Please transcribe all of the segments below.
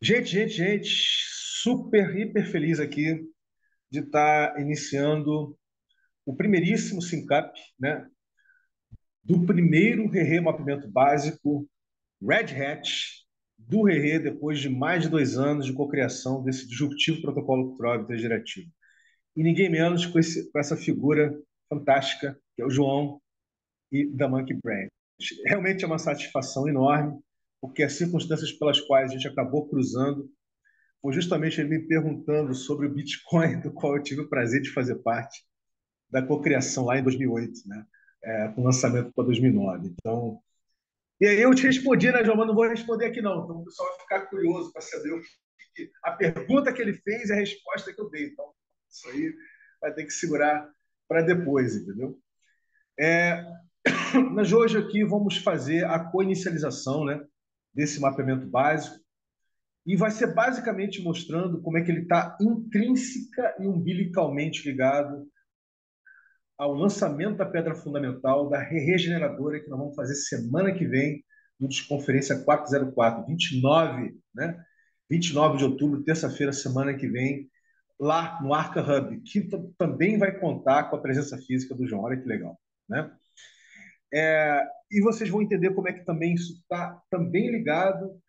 Gente, super, hiper feliz aqui de estar iniciando o primeiríssimo SYNCAP, né, do primeiro Rerê Mapeamento Básico Red Hat do Rerê, depois de mais de 2 anos de cocriação desse disruptivo protocolo Thread intergerativo. E ninguém menos com essa figura fantástica, que é o João e da Monkey Branch. Realmente é uma satisfação enorme, porque as circunstâncias pelas quais a gente acabou cruzando foi justamente ele me perguntando sobre o Bitcoin, do qual eu tive o prazer de fazer parte da cocriação lá em 2008, né? Com o lançamento para 2009. Então, e aí eu te respondi, né, João? Mas não vou responder aqui não. Então o pessoal vai ficar curioso para saber a pergunta que ele fez e a resposta que eu dei. Então, isso aí vai ter que segurar para depois, entendeu? É, Mas hoje aqui vamos fazer a co-inicialização, né, desse mapeamento básico. E vai ser basicamente mostrando como é que ele está intrínseca e umbilicalmente ligado ao lançamento da pedra fundamental da regeneradora que nós vamos fazer semana que vem no Desconferência 404, 29, né? 29 de outubro, terça-feira, semana que vem, lá no Arca Hub, que também vai contar com a presença física do João. Olha que legal, né? E vocês vão entender como é que também isso está também ligado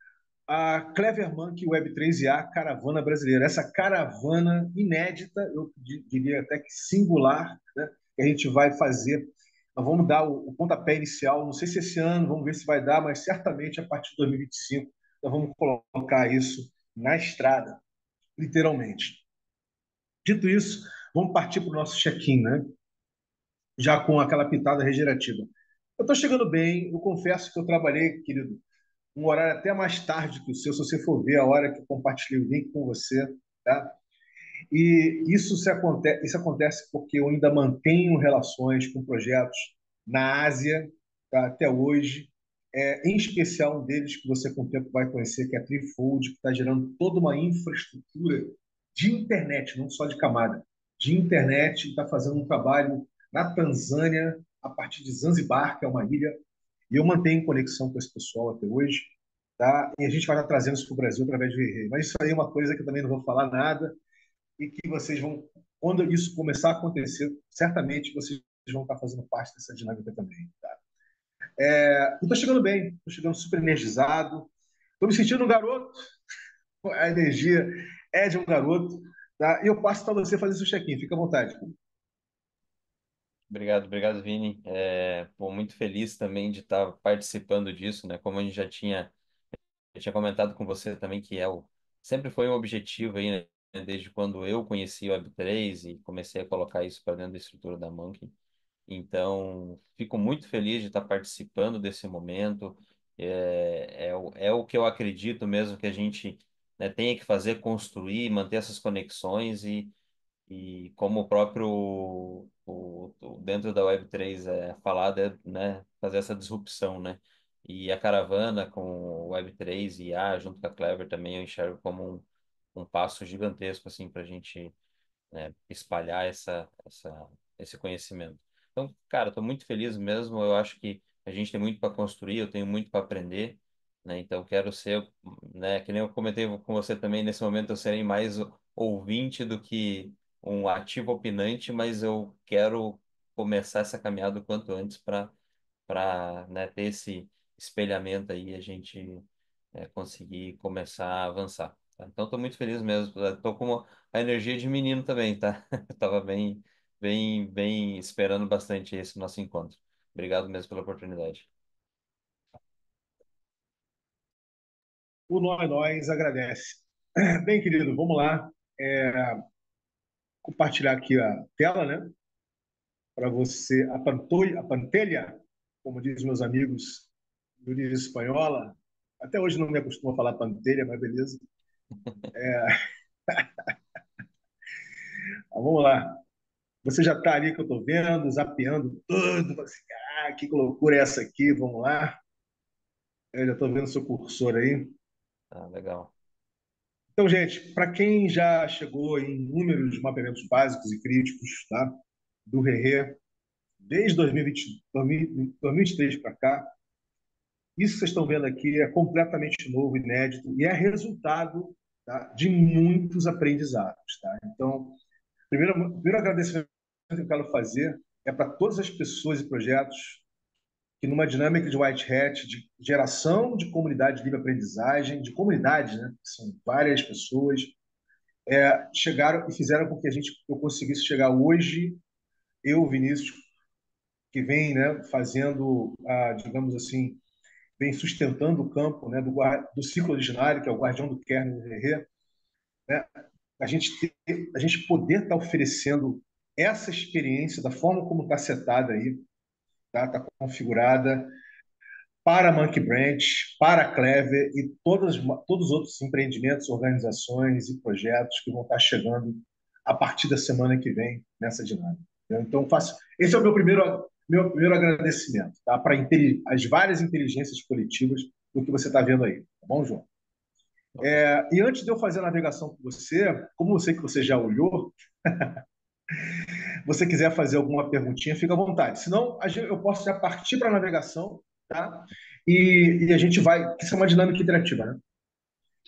a Clever Monkey Web3 e a caravana brasileira. Essa caravana inédita, eu diria até que singular, né, que a gente vai fazer. Nós vamos dar o pontapé inicial, não sei se esse ano, vamos ver se vai dar, mas certamente a partir de 2025 nós vamos colocar isso na estrada, literalmente. Dito isso, vamos partir para o nosso check-in, né? Já com aquela pitada regenerativa. Eu estou chegando bem, eu confesso que eu trabalhei, querido, um horário até mais tarde que o seu, se você for ver a hora que eu compartilhei o link com você, tá? E isso acontece porque eu ainda mantenho relações com projetos na Ásia, tá? Até hoje, em especial um deles que você com o tempo vai conhecer, que é a Trifold, que está gerando toda uma infraestrutura de internet, não só de camada, de internet, está fazendo um trabalho na Tanzânia, a partir de Zanzibar, que é uma ilha, e eu mantenho conexão com esse pessoal até hoje, tá? E a gente vai estar trazendo isso para o Brasil através do Rei. Mas isso aí é uma coisa que eu também não vou falar nada e que vocês vão, quando isso começar a acontecer, certamente vocês vão estar fazendo parte dessa dinâmica também, tá? Eu estou chegando bem, estou chegando super energizado, estou me sentindo um garoto, a energia é de um garoto, tá? E eu passo para você fazer seu check-in, fica à vontade. Obrigado, Vini. Pô, muito feliz também de estar participando disso, né? Como a gente já tinha comentado com você também que sempre foi um objetivo aí, né? Desde quando eu conheci o Web3 e comecei a colocar isso para dentro da estrutura da Monkey. Então, fico muito feliz de estar participando desse momento. É o que eu acredito mesmo que a gente, né, tenha que fazer, construir, manter essas conexões e como o próprio dentro da Web3 é falado, né, fazer essa disrupção, né? E a caravana com o Web3 e IA junto com a Clever também eu enxergo como um passo gigantesco assim para a gente, né, espalhar esse conhecimento. Então, cara, estou muito feliz mesmo. Eu acho que a gente tem muito para construir, eu tenho muito para aprender, né? Então, quero ser, né, que nem eu comentei com você também, nesse momento eu serei mais ouvinte do que um ativo opinante, mas eu quero começar essa caminhada o quanto antes para, né, ter esse espelhamento aí e a gente conseguir começar a avançar. Tá? Então, estou muito feliz mesmo. Estou com a energia de menino também, tá? Eu tava bem esperando bastante esse nosso encontro. Obrigado mesmo pela oportunidade. O Nós agradece. Bem, querido, vamos lá. Compartilhar aqui a tela, né? Para você, a pantelha, como dizem meus amigos do língua espanhola. Até hoje não me acostumo a falar pantelha, mas beleza. Vamos lá. Você já está ali que eu estou vendo, zapeando tudo. Assim, que loucura é essa aqui? Vamos lá. Eu já estou vendo seu cursor aí. Ah, legal. Então, gente, para quem já chegou em números de mapeamentos básicos e críticos, tá? Do Rerê, desde 2020, 2023 para cá, isso que vocês estão vendo aqui é completamente novo, inédito, e é resultado, tá, de muitos aprendizados. Tá? Então, primeiro agradecimento que eu quero fazer é para todas as pessoas e projetos que, numa dinâmica de White Hat, de geração de comunidade de livre aprendizagem, de comunidades, né? São várias pessoas, chegaram e fizeram com que eu conseguisse chegar hoje, eu, Vinícius, que vem, né, fazendo, digamos assim, vem sustentando o campo, né, do ciclo originário, que é o guardião do kernel do Herrera, né, a gente poder estar oferecendo essa experiência da forma como está setada aí, tá configurada para a Monkey Branch, para a Clever e todos os outros empreendimentos, organizações e projetos que vão estar chegando a partir da semana que vem nessa dinâmica. Então, esse é o meu primeiro agradecimento, tá? Para as várias inteligências coletivas do que você está vendo aí. Tá bom, João? E antes de eu fazer a navegação com você, como eu sei que você já olhou, você quiser fazer alguma perguntinha, fica à vontade. Senão, eu posso já partir para a navegação, tá? E a gente vai, que isso é uma dinâmica interativa, né?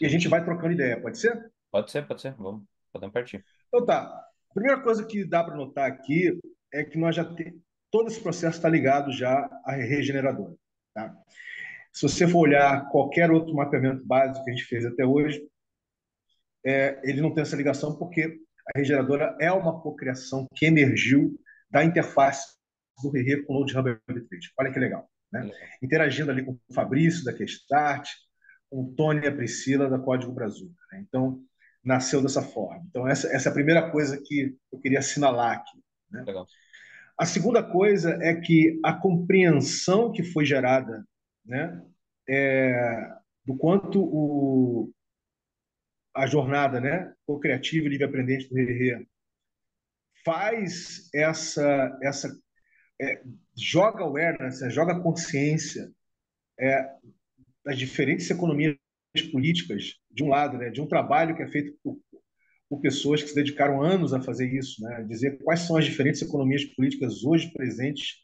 E a Sim, gente vai trocando ideia, pode ser? pode ser, pode ser. Podemos partir. Então tá. A primeira coisa que dá para notar aqui é que todo esse processo está ligado já à regeneradora, tá? Se você for olhar qualquer outro mapeamento básico que a gente fez até hoje, ele não tem essa ligação porque a regeneradora é uma cocriação que emergiu da interface do Rerê com o Load Hub Arbitrage. Olha que legal, né? Legal. Interagindo ali com o Fabrício, da Questart, com o Tony e a Priscila, da Código Brasil. Né? Então, nasceu dessa forma. Então, essa é a primeira coisa que eu queria assinalar aqui. Né? Legal. A segunda coisa é que a compreensão que foi gerada, né, do quanto a jornada, né, co-criativa e livre aprendente do Rerê faz joga awareness, joga consciência das diferentes economias políticas, de um lado, né, de um trabalho que é feito por pessoas que se dedicaram anos a fazer isso, né, dizer quais são as diferentes economias políticas hoje presentes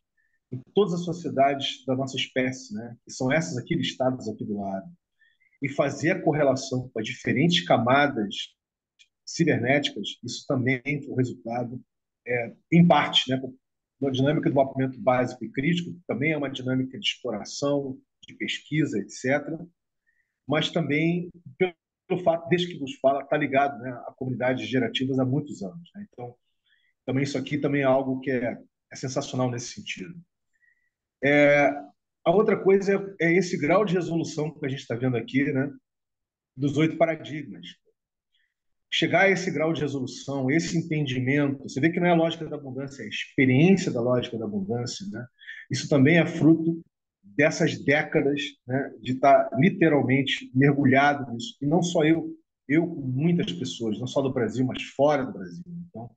em todas as sociedades da nossa espécie, né, que são essas aqui listadas aqui do lado, e fazer a correlação com as diferentes camadas cibernéticas, isso também foi o resultado, em parte, né, da dinâmica do mapeamento básico e crítico, que também é uma dinâmica de exploração, de pesquisa, etc., mas também pelo fato, desde que nos fala, está ligado, né, a comunidades gerativas há muitos anos. Né? Então, também isso aqui também é algo que é sensacional nesse sentido. A outra coisa é esse grau de resolução que a gente está vendo aqui, né, dos 8 paradigmas. Chegar a esse grau de resolução, esse entendimento, você vê que não é a lógica da abundância, é a experiência da lógica da abundância, né? Isso também é fruto dessas décadas, né, de estar literalmente mergulhado nisso. E não só eu com muitas pessoas, não só do Brasil, mas fora do Brasil. Então,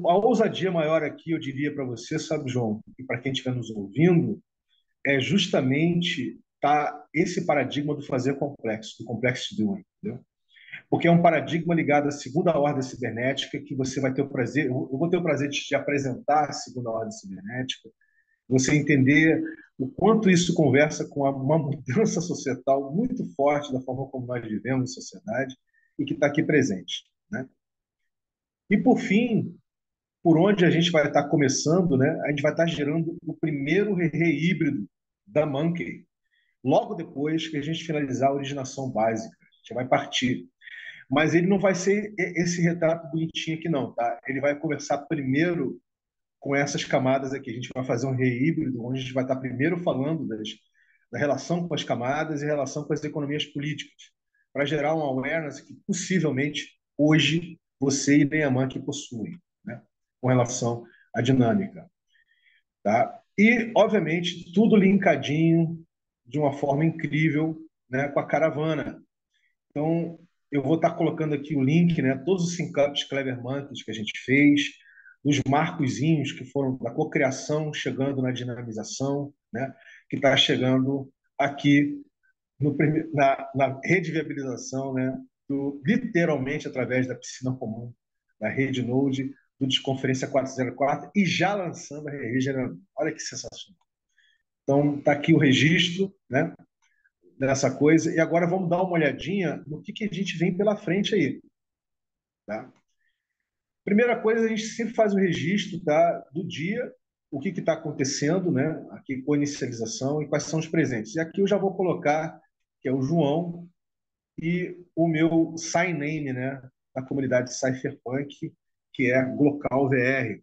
a ousadia maior aqui, eu diria para você, sabe, João, e para quem estiver nos ouvindo, é justamente esse paradigma do fazer complexo, do complexity doing, entendeu? Porque é um paradigma ligado à segunda ordem cibernética que você vai ter o prazer, eu vou ter o prazer de te apresentar a segunda ordem cibernética, você entender o quanto isso conversa com uma mudança societal muito forte da forma como nós vivemos em sociedade e que está aqui presente, né? E por fim, por onde a gente vai estar começando, né? A gente vai estar gerando o primeiro híbrido da Monkey, logo depois que a gente finalizar a originação básica. A gente vai partir. Mas ele não vai ser esse retrato bonitinho aqui, não, tá? Ele vai conversar primeiro com essas camadas aqui. A gente vai fazer um híbrido, onde a gente vai estar primeiro falando da relação com as camadas e relação com as economias políticas, para gerar um awareness que possivelmente hoje você e Neaman que possuem, né? Com relação à dinâmica. Tá? E, obviamente, tudo linkadinho de uma forma incrível, né, com a caravana. Então, eu vou estar colocando aqui o link, né? Todos os sync-ups Clever Monkeys que a gente fez, os marcozinhos que foram da cocriação chegando na dinamização, né? Que está chegando aqui na rede de viabilização, né? Literalmente através da piscina comum, da rede Node, do Desconferência 404 e já lançando a rede. Olha que sensacional. Então, está aqui o registro, né, dessa coisa. E agora vamos dar uma olhadinha no que a gente vem pela frente aí. Tá? Primeira coisa, a gente sempre faz o registro, tá, do dia, o que está acontecendo, né, aqui com a inicialização e quais são os presentes. E aqui eu já vou colocar, que é o João, e o meu sign name, né, da comunidade Cypherpunk, que é Glocal VR.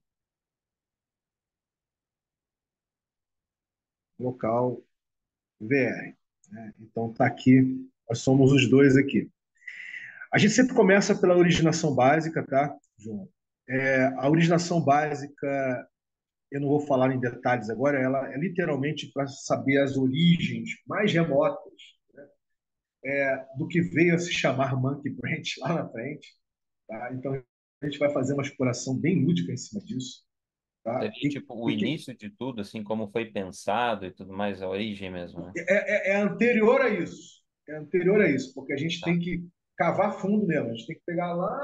Glocal VR. Né? Então tá aqui, nós somos os dois aqui. A gente sempre começa pela originação básica, tá, João? A originação básica, eu não vou falar em detalhes agora, ela é literalmente para saber as origens mais remotas do que veio a se chamar Monkey Branch lá na frente. Tá? Então a gente vai fazer uma exploração bem lúdica em cima disso. Tá? Seria tipo o E que início de tudo, assim, como foi pensado e tudo mais, a origem mesmo, né? é anterior a isso. É anterior a isso, porque a gente Tá, tem que cavar fundo mesmo. A gente tem que pegar lá.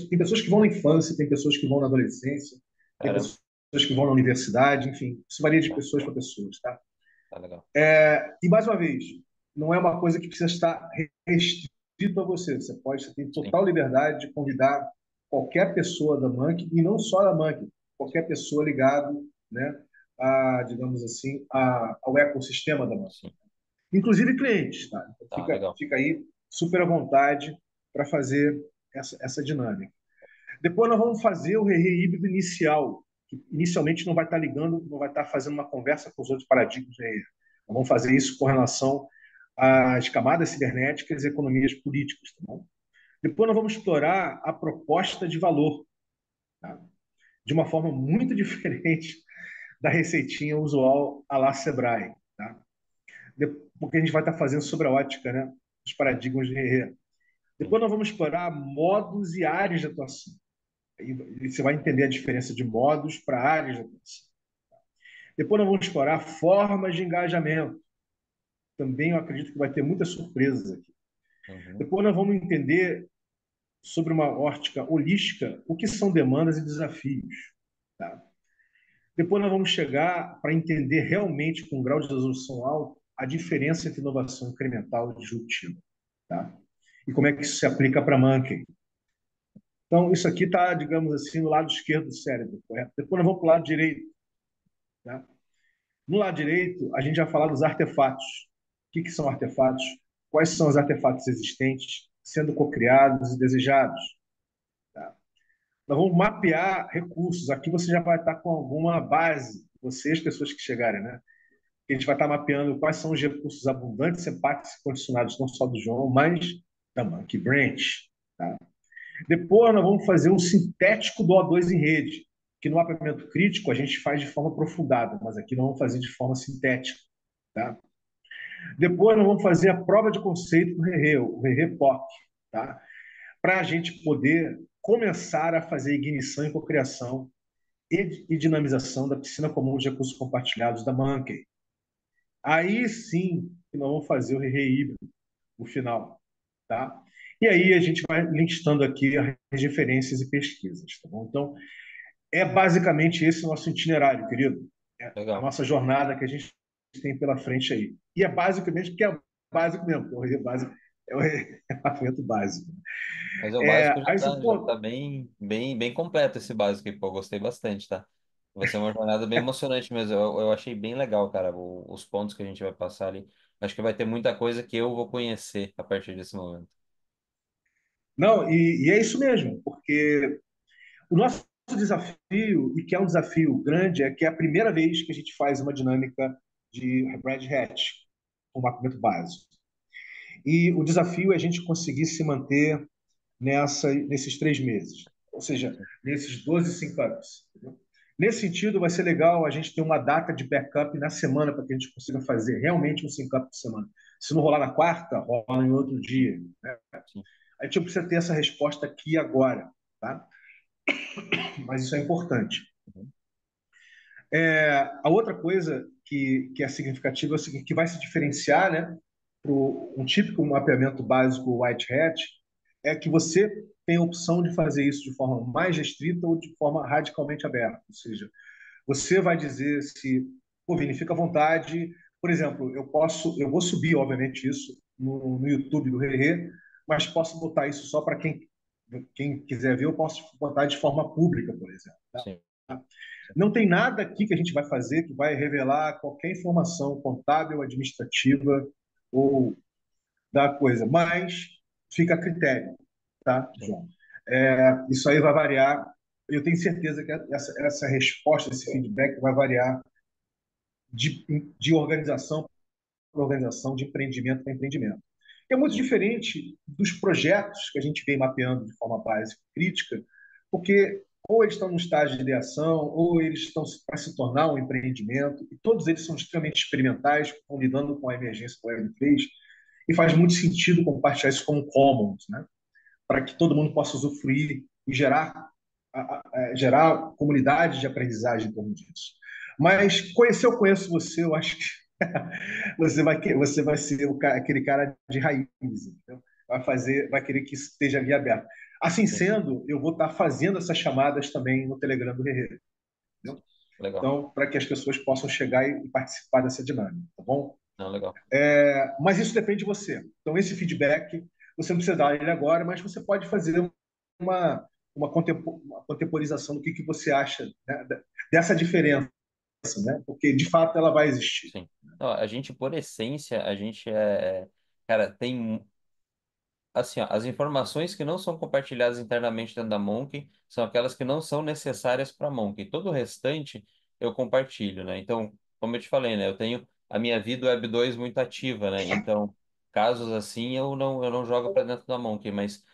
Tem pessoas que vão na infância, tem pessoas que vão na adolescência, tem caramba, pessoas que vão na universidade, enfim, isso varia de tá, pessoas para pessoas, tá? tá legal. E mais uma vez, não é uma coisa que precisa estar restrito a você. Você tem Sim, total liberdade de convidar qualquer pessoa da Monkey e não só da Monkey, qualquer pessoa ligado, né, digamos assim, ao ecossistema da Monkey, sim, inclusive clientes, tá? Então tá, fica, legal. fica aí super à vontade para fazer essa dinâmica. Depois nós vamos fazer o Re híbrido inicial, que inicialmente não vai estar ligando, não vai estar fazendo uma conversa com os outros paradigmas Re. Nós vamos fazer isso com relação às camadas cibernéticas e economias políticas. Tá bom? Depois nós vamos explorar a proposta de valor, tá? De uma forma muito diferente da receitinha usual à la Sebrae. Tá? Porque a gente vai estar fazendo sobre a ótica, né, dos paradigmas de Re. Sim, Depois nós vamos explorar modos e áreas de atuação. E você vai entender a diferença de modos para áreas de atuação. Depois nós vamos explorar formas de engajamento. Também eu acredito que vai ter muitas surpresas aqui. uhum, Depois nós vamos entender, sobre uma ótica holística, o que são demandas e desafios. Tá? Depois nós vamos chegar para entender realmente, com um grau de resolução alto, a diferença entre inovação incremental e disruptiva. Tá? E como é que isso se aplica para Monkey. Então, isso aqui está, digamos assim, no lado esquerdo do cérebro, correto? Depois nós vamos para o lado direito. Tá? No lado direito, a gente vai falar dos artefatos. O que são artefatos? Quais são os artefatos existentes, sendo cocriados e desejados? Tá? Nós vamos mapear recursos. Aqui você já vai estar com alguma base, você e as pessoas que chegarem, né? A gente vai estar mapeando quais são os recursos abundantes, empáticos e condicionados, não só do João, mas da Monkey Branch. Tá? Depois nós vamos fazer um sintético do O2 em rede, que no mapeamento crítico a gente faz de forma aprofundada, mas aqui nós vamos fazer de forma sintética. Tá? Depois nós vamos fazer a prova de conceito do RE, o RE POC, tá? Para a gente poder começar a fazer ignição e cocriação e dinamização da piscina comum de recursos compartilhados da Monkey. Aí sim que nós vamos fazer o RE híbrido no final. Tá? E aí a gente vai listando aqui as referências e pesquisas. Tá bom? Então, é basicamente esse o nosso itinerário, querido. É a legal. nossa jornada que a gente tem pela frente aí. E é basicamente porque é básico mesmo, porque o básico é o relacionamento básico. Mas o básico Aí você, já tá pô, bem, bem, bem completo esse básico aí, pô, eu gostei bastante, tá? Vai ser uma jornada bem emocionante mesmo. Eu achei bem legal, cara, os pontos que a gente vai passar ali. Acho que vai ter muita coisa que eu vou conhecer a partir desse momento. não, e é isso mesmo, porque o nosso desafio, e que é um desafio grande, é que é a primeira vez que a gente faz uma dinâmica de Red Hat, um mapeamento básico. E o desafio é a gente conseguir se manter nesses 3 meses, ou seja, nesses 12 sync-ups. Nesse sentido, vai ser legal a gente ter uma data de backup na semana para que a gente consiga fazer realmente um sync-up por semana. Se não rolar na quarta, rola em outro dia. Né? Sim. A gente precisa ter essa resposta aqui e agora. Tá? Mas isso é importante. Uhum. A outra coisa que é significativa é o seguinte, que vai se diferenciar, né, para um típico mapeamento básico White Hat, é que você tem a opção de fazer isso de forma mais restrita ou de forma radicalmente aberta. Ou seja, você vai dizer se pô, Vini, fica à vontade. Por exemplo, eu vou subir, obviamente, isso no YouTube do Rerê, mas posso botar isso só para quem quiser ver, eu posso botar de forma pública, por exemplo. Sim, Tá? sim, Não tem nada aqui que a gente vai fazer que vai revelar qualquer informação contábil, administrativa ou da coisa, mas fica a critério, tá, sim, João? Isso aí vai variar. Eu tenho certeza que essa resposta, esse feedback vai variar de organização para organização, de empreendimento para empreendimento. É muito sim, diferente dos projetos que a gente vem mapeando de forma básica e crítica, porque ou eles estão no estágio de ideação, ou eles estão para se tornar um empreendimento, e todos eles são extremamente experimentais, estão lidando com a emergência do Web3, e faz muito sentido compartilhar isso como commons, né? Para que todo mundo possa usufruir e gerar comunidades de aprendizagem em torno disso. Mas se eu conheço você, eu acho que você vai ser aquele cara de raiz, entendeu? Vai querer que isso esteja via aberta. Assim sim. sendo, eu vou estar fazendo essas chamadas também no Telegram do Herrera, entendeu? Legal. Então, para que as pessoas possam chegar e participar dessa dinâmica, tá bom? Não, legal. Mas isso depende de você. Então, esse feedback, você não precisa dar ele agora, mas você pode fazer uma contemporização do que você acha, né, dessa diferença, né? Porque, de fato, ela vai existir. Sim. Não, a gente, por essência, a gente cara, tem assim, ó, as informações que não são compartilhadas internamente dentro da Monk são aquelas que não são necessárias para a Monk. Todo o restante eu compartilho, né? Então, como eu te falei, né? Eu tenho a minha vida Web 2 muito ativa, né? Então, casos assim eu não jogo para dentro da Monk, mas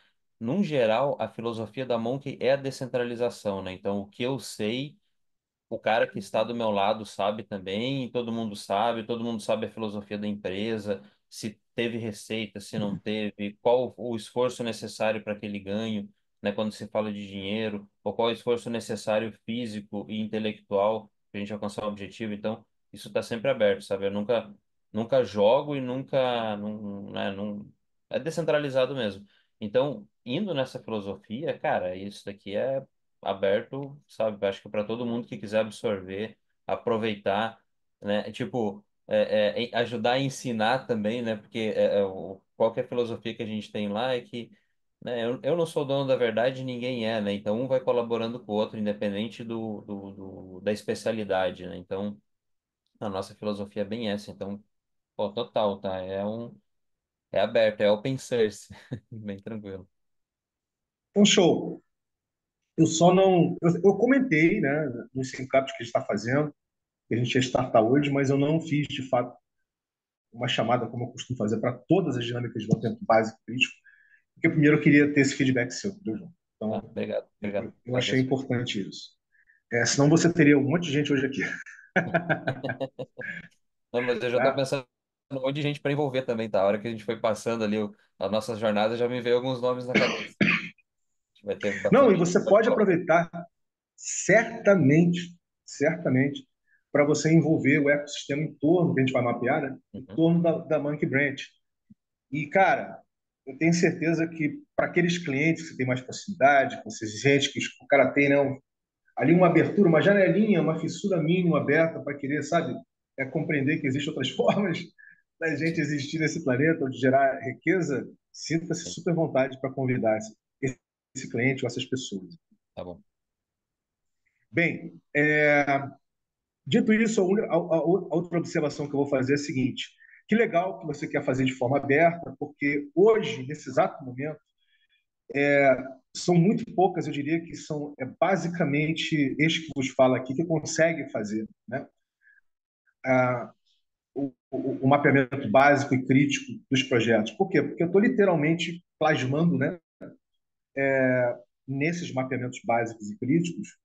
num geral a filosofia da Monk é a descentralização, né? Então, o que eu sei o cara que está do meu lado sabe também, e todo mundo sabe a filosofia da empresa, se teve receita, se não teve, qual o esforço necessário para aquele ganho, né, quando se fala de dinheiro, ou qual o esforço necessário físico e intelectual para a gente alcançar o objetivo. Então, isso está sempre aberto, sabe? Eu nunca jogo e nunca, é descentralizado mesmo. Então, indo nessa filosofia, cara, isso daqui é aberto, sabe? Acho que para todo mundo que quiser absorver, aproveitar, né? Tipo, ajudar a ensinar também, né? Porque qualquer filosofia que a gente tem lá é que, né? Eu não sou dono da verdade, ninguém é, né? Então um vai colaborando com o outro, independente da especialidade, né? Então a nossa filosofia é bem essa. Então, pô, total, tá? É aberto, é open source, bem tranquilo. Então, show. Eu só não. Eu comentei, né, nos syncaps que a gente está fazendo, que a gente ia startar hoje, mas eu não fiz, de fato, uma chamada como eu costumo fazer para todas as dinâmicas de mapeamento básico e crítico, porque primeiro eu queria ter esse feedback seu, entendeu, João? Ah, Então, obrigado, obrigado. eu achei Agradeço. importante isso. Senão você teria um monte de gente hoje aqui. Não, mas eu já estou Tá? pensando um monte de gente para envolver também, tá? A hora que a gente foi passando ali as nossas jornadas, já me veio alguns nomes na cabeça. A gente vai ter Não, bastante e gente você que pode pode colaborar. aproveitar certamente, certamente, para você envolver o ecossistema em torno, que a gente vai mapear, né? Em Uhum, torno da Monkey Branch. E, cara, eu tenho certeza que para aqueles clientes que têm mais proximidade, que você gente que o cara tem, né, ali uma abertura, uma janelinha, uma fissura mínima aberta para querer, sabe, compreender que existem outras formas da gente sim, existir nesse planeta, ou de gerar riqueza, sinta-se sim, super vontade para convidar esse cliente ou essas pessoas. tá bom. Bem, dito isso, a outra observação que eu vou fazer é a seguinte: que legal que você quer fazer de forma aberta, porque hoje, nesse exato momento, são muito poucas, eu diria que são basicamente este que vos fala aqui que consegue fazer, né? Ah, o mapeamento básico e crítico dos projetos. Por quê? Porque eu estou literalmente plasmando, né, nesses mapeamentos básicos e críticos,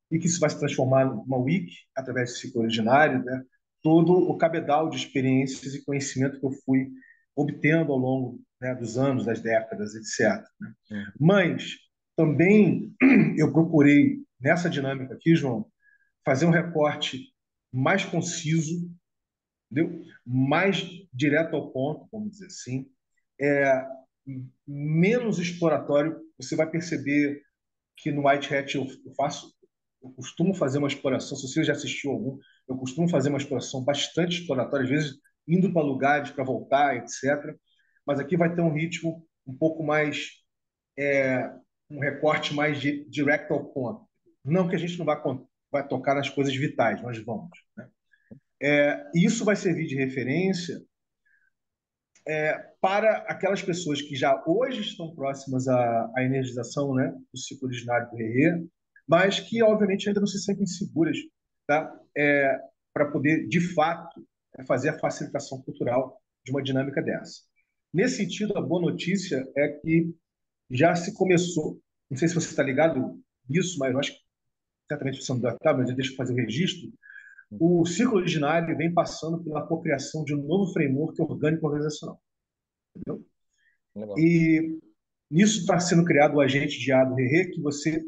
e que isso vai se transformar numa wiki, através do ciclo originário, né, todo o cabedal de experiências e conhecimento que eu fui obtendo ao longo, né, dos anos, das décadas, etc. Né? Uhum, Mas também eu procurei, nessa dinâmica aqui, João, fazer um recorte mais conciso, entendeu? Mais direto ao ponto, vamos dizer assim, é, menos exploratório. Você vai perceber que no White Hat eu faço eu costumo fazer uma exploração, se você já assistiu algum, eu costumo fazer uma exploração bastante exploratória, às vezes indo para lugares para voltar, etc. Mas aqui vai ter um ritmo um pouco mais, um recorte mais direct ao ponto. Não que a gente não vai tocar nas coisas vitais, nós vamos. Né? E isso vai servir de referência para aquelas pessoas que já hoje estão próximas à energização, né, do ciclo originário do Rerê, mas que, obviamente, ainda não se sentem seguras, tá? Para poder, de fato, fazer a facilitação cultural de uma dinâmica dessa. Nesse sentido, a boa notícia é que já se começou, não sei se você está ligado nisso, mas eu acho que certamente você não está, mas eu deixo fazer o registro, o ciclo originário vem passando pela apropriação de um novo framework orgânico organizacional. Entendeu? Legal. E nisso está sendo criado o agente de A do Rerê, que você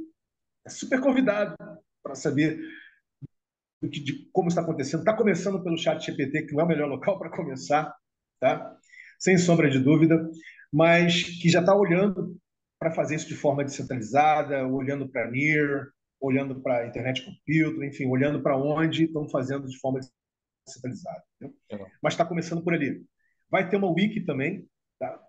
é super convidado para saber de como está acontecendo. Está começando pelo chat GPT, que não é o melhor local para começar, tá? Sem sombra de dúvida, mas que já está olhando para fazer isso de forma descentralizada, olhando para NIR, olhando para a Internet Computer, enfim, olhando para onde estão fazendo de forma descentralizada. Entendeu? Legal. Mas está começando por ali. Vai ter uma wiki também, tá?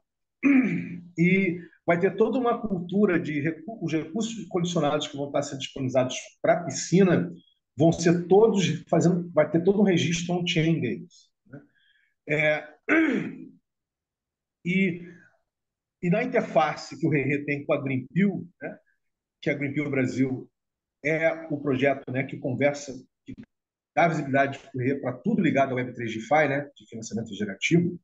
E vai ter toda uma cultura de os recursos condicionados que vão estar sendo disponibilizados para a piscina vão ser todos fazendo, vai ter todo um registro on-chain deles. Né? É, e, e na interface que o Rerê tem com a Greenpeal, né, que a Greenpeal Brasil é o projeto, né, que conversa, que dá visibilidade para tudo ligado ao Web3 DeFi, né, de financiamento gerativo,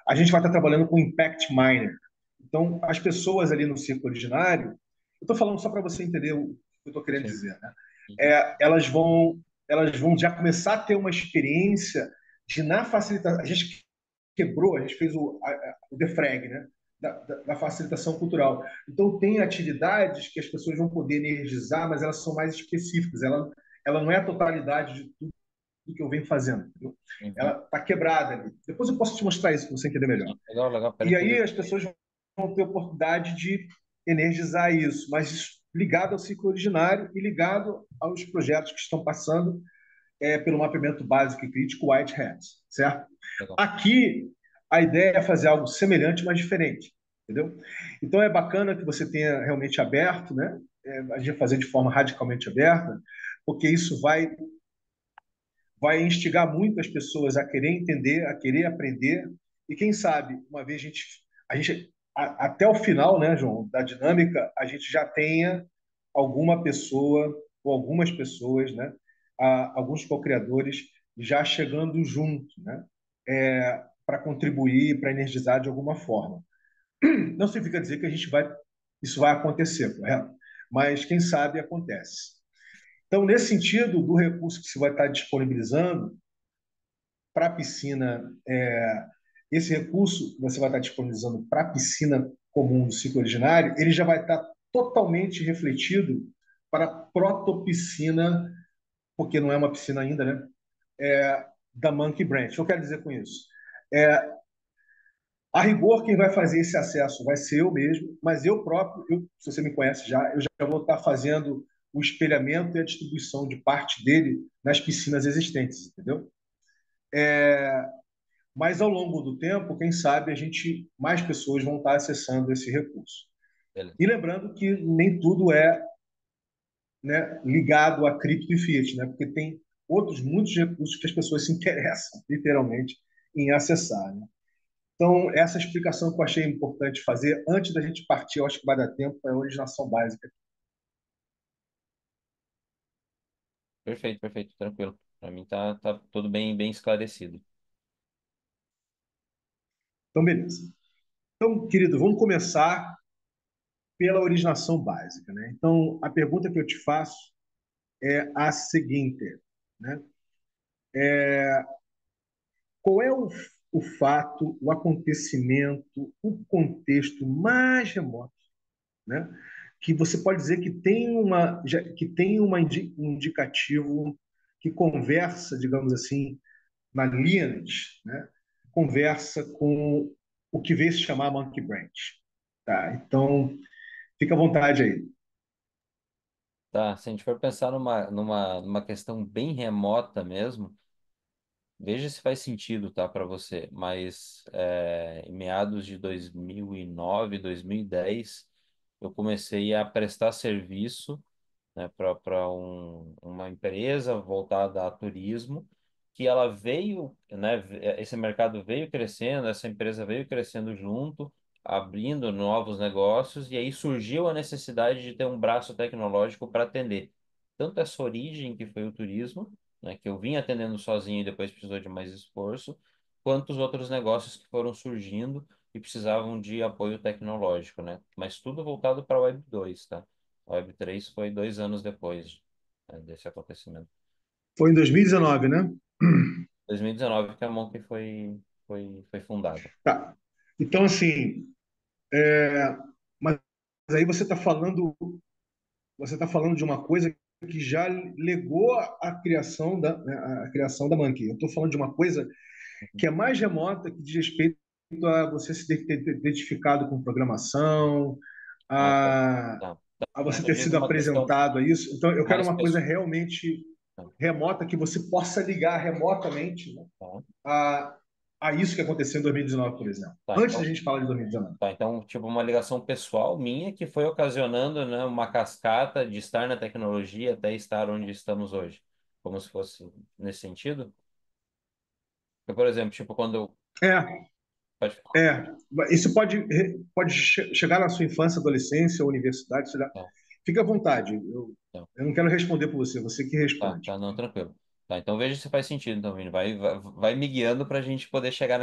a gente vai estar trabalhando com Impact Miner. Então, as pessoas ali no círculo originário, eu estou falando só para você entender o que eu estou querendo Sim. dizer, né? Uhum. Elas vão já começar a ter uma experiência de na facilitação. A gente quebrou, a gente fez o defrag, né? Da facilitação cultural. Então, tem atividades que as pessoas vão poder energizar, mas elas são mais específicas. Ela não é a totalidade de tudo que eu venho fazendo. Entendeu? Uhum. Ela está quebrada ali. Depois eu posso te mostrar isso para você entender melhor. Sim, legal, legal. Pera E que aí as pessoas vão ter oportunidade de energizar isso, mas ligado ao ciclo originário e ligado aos projetos que estão passando pelo mapeamento básico e crítico White Hat, certo? legal. Aqui, a ideia é fazer algo semelhante, mas diferente, entendeu? Então, é bacana que você tenha realmente aberto, né? A gente vai fazer de forma radicalmente aberta, porque isso vai instigar muito as pessoas a querer entender, a querer aprender, e quem sabe, uma vez até o final, né, João, da dinâmica, a gente já tenha alguma pessoa ou algumas pessoas, né, alguns co-criadores já chegando junto, né, para contribuir, para energizar de alguma forma. Não significa dizer que isso vai acontecer, correto? Mas quem sabe acontece. Então, nesse sentido, do recurso que se vai estar disponibilizando, para a piscina, esse recurso que você vai estar disponibilizando para a piscina comum do ciclo originário, ele já vai estar totalmente refletido para a protopiscina, porque não é uma piscina ainda, né? Da Monkey Branch. O que eu quero dizer com isso? É, a rigor, quem vai fazer esse acesso vai ser eu mesmo, mas eu próprio, se você me conhece já, eu já vou estar fazendo o espelhamento e a distribuição de parte dele nas piscinas existentes, entendeu? Mas ao longo do tempo, quem sabe mais pessoas vão estar acessando esse recurso. Beleza. E lembrando que nem tudo é, né, ligado a cripto e fiat, né? Porque tem outros muitos recursos que as pessoas se interessam, literalmente, em acessar. Né? Então, essa explicação que eu achei importante fazer, antes da gente partir, eu acho que vai dar tempo, é a originação básica. Perfeito, perfeito, tranquilo. Para mim tá tudo bem, bem esclarecido. Então, beleza. Então, querido, vamos começar pela originação básica. Né? Então, a pergunta que eu te faço é a seguinte, né? Qual é o fato, o acontecimento, o contexto mais remoto, né? Que você pode dizer que que tem um indicativo que conversa, digamos assim, na lineage, né? Conversa com o que veio se chamar Monkey Branch. Tá? Então, fica à vontade aí. Tá, se a gente for pensar numa questão bem remota mesmo, veja se faz sentido, tá, para você. Mas em meados de 2009, 2010, eu comecei a prestar serviço, né, para uma empresa voltada a turismo, que ela veio, né, esse mercado veio crescendo, essa empresa veio crescendo junto, abrindo novos negócios, e aí surgiu a necessidade de ter um braço tecnológico para atender tanto essa origem que foi o turismo, né, que eu vim atendendo sozinho e depois precisou de mais esforço, quanto os outros negócios que foram surgindo e precisavam de apoio tecnológico, né? Mas tudo voltado para a Web 2, tá? A Web 3 foi 2 anos depois, né, desse acontecimento. Foi em 2019, né? 2019 que a Monkey foi fundada. Tá. Então, assim, mas aí você tá falando de uma coisa que já legou a criação da Monkey. Eu estou falando de uma coisa que é mais remota, que diz respeito a você se ter identificado com programação, Ah, tá. a, Tá. a Então você ter eu digo sido uma questão apresentado a isso. Então, eu quero mais uma coisa pessoal. realmente remota, que você possa ligar remotamente, né, Tá, a, a isso que aconteceu em 2019, por exemplo. tá, Antes da então, gente falar de 2019. tá, então, tipo, uma ligação pessoal minha que foi ocasionando, né, uma cascata de estar na tecnologia até estar onde estamos hoje. Como se fosse nesse sentido. Porque, por exemplo, tipo, quando eu... É, Pode falar. é. Isso pode chegar na sua infância, adolescência, universidade. Tá, Fique à vontade. tá. Eu não quero responder por você, você que Tá, responde. tá, não, tranquilo. Tá, então veja se faz sentido, então, Vini. Vai me guiando para a gente poder chegar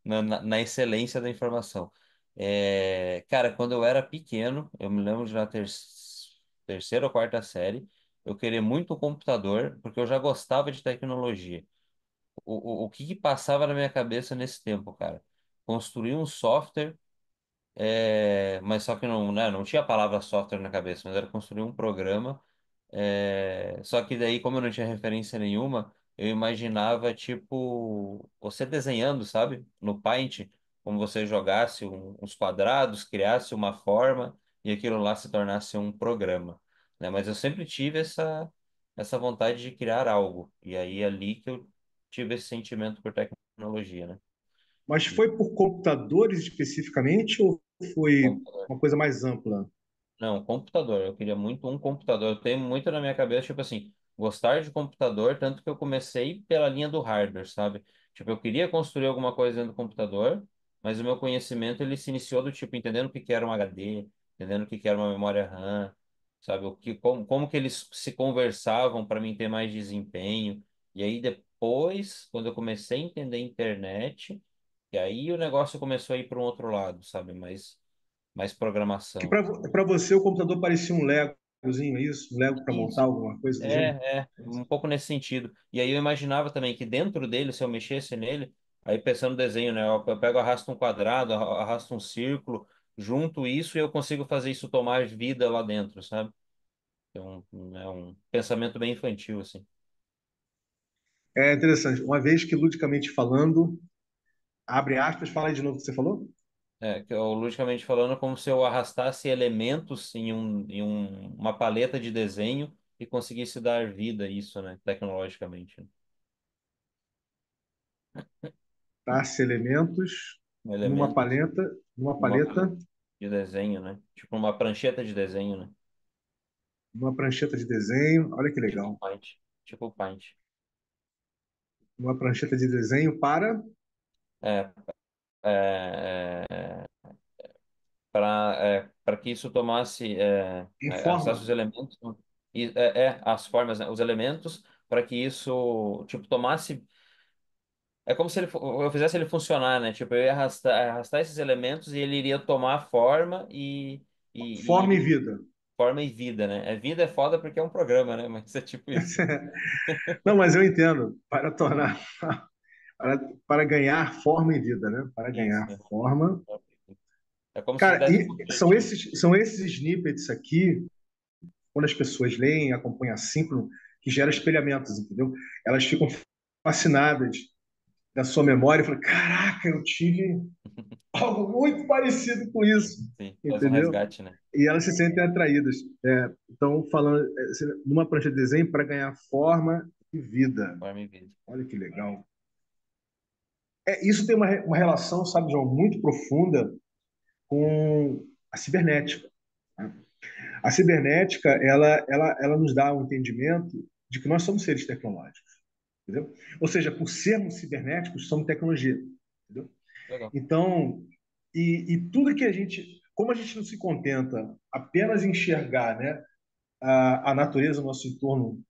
na excelência da informação. Cara, quando eu era pequeno, eu me lembro de na terceira ou quarta série, eu queria muito um computador, porque eu já gostava de tecnologia. O que que passava na minha cabeça nesse tempo, cara? Construir um software, mas só que não, né, não tinha a palavra software na cabeça, mas era construir um programa só que daí, como eu não tinha referência nenhuma, eu imaginava, tipo, você desenhando, sabe? No Paint, como você jogasse uns quadrados, criasse uma forma e aquilo lá se tornasse um programa, né? Mas eu sempre tive essa vontade de criar algo. E aí, é ali que eu tive esse sentimento por tecnologia, né? Mas E foi por computadores especificamente ou foi uma coisa mais ampla? Não, computador. Eu queria muito um computador. Eu tenho muito na minha cabeça, tipo assim, gostar de computador, tanto que eu comecei pela linha do hardware, sabe? Tipo, eu queria construir alguma coisa dentro do computador, mas o meu conhecimento ele se iniciou do tipo entendendo o que que era um HD, entendendo o que que era uma memória RAM, sabe? Como que eles se conversavam para mim ter mais desempenho. E aí depois, quando eu comecei a entender a internet, e aí o negócio começou a ir para um outro lado, sabe? Mais Que programação. para você o computador parecia um Legozinho, é isso? Um Lego para montar Isso. alguma coisa do gênero? Um pouco nesse sentido. E aí eu imaginava também que dentro dele, se eu mexesse nele, aí pensando no desenho, né? Eu pego, arrasto um quadrado, arrasto um círculo, junto isso e eu consigo fazer isso tomar vida lá dentro, sabe? É um pensamento bem infantil, assim. É interessante. Uma vez que, ludicamente falando, abre aspas, fala aí de novo o que você falou. Que eu, logicamente falando, como se eu arrastasse elementos uma paleta de desenho e conseguisse dar vida a isso, né? Tecnologicamente, né? Tá-se elementos Elementos numa numa paleta, de desenho, né? Tipo uma prancheta de desenho, né? numa prancheta de desenho. Olha que Tipo legal. Paint. Tipo Paint. Uma prancheta de desenho para É, para que isso tomasse, em arrastasse forma, os elementos, né? E, as formas, né? Os elementos, para que isso, tipo, tomasse. É como se eu fizesse ele funcionar, né? Tipo, eu ia arrastar esses elementos e ele iria tomar forma forma e e vida. forma e vida, né? Vida é foda porque é um programa, né? Mas é tipo isso. Não, mas eu entendo. Para tornar, para, para ganhar forma e vida, né? Para Isso, ganhar né? forma. É como se Cara, desse um e objetivo. são esses snippets aqui, quando as pessoas leem, acompanham assíncrono, que gera espelhamentos, entendeu? Elas ficam fascinadas da sua memória e falam: caraca, eu tive algo muito parecido com isso, Sim, faz um entendeu? resgate, né? E elas se sentem atraídas. Então, falando numa prancha de desenho para ganhar forma e vida. Forma e vida. Olha que legal. Isso tem uma relação, sabe, João, muito profunda com a cibernética, né? A cibernética, ela nos dá um entendimento de que nós somos seres tecnológicos, entendeu? Ou seja, por sermos cibernéticos, somos tecnologia, entendeu? Legal. Então, e tudo que a gente, como a gente não se contenta apenas em enxergar, né, a natureza no nosso entorno,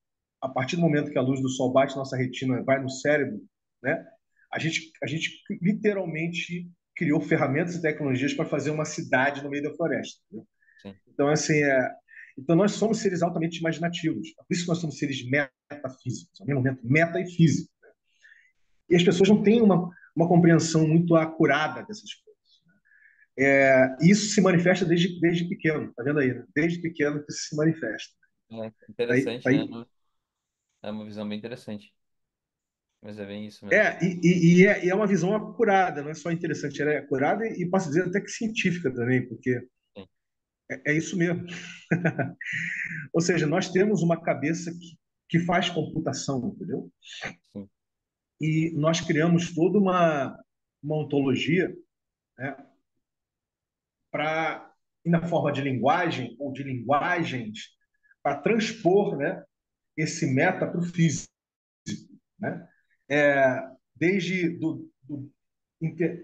a partir do momento que a luz do sol bate na nossa retina, vai no cérebro, né, a gente literalmente criou ferramentas e tecnologias para fazer uma cidade no meio da floresta, né? Sim. Então, assim, então nós somos seres altamente imaginativos. Por isso que nós somos seres metafísicos, ao mesmo momento meta e físico. E as pessoas não têm uma compreensão muito acurada dessas coisas. Isso se manifesta desde pequeno, tá vendo aí? Né? Desde pequeno que se manifesta. É Daí, interessante, né? daí, É uma visão bem interessante. Mas é bem isso mesmo. e é uma visão acurada, não é só interessante, ela é acurada e posso dizer até que científica também, porque Sim, é isso mesmo. Ou seja, nós temos uma cabeça que faz computação, entendeu? sim, E nós criamos toda uma ontologia, né, para, na forma de linguagem ou de linguagens, para transpor, né, esse meta para o físico, né? Desde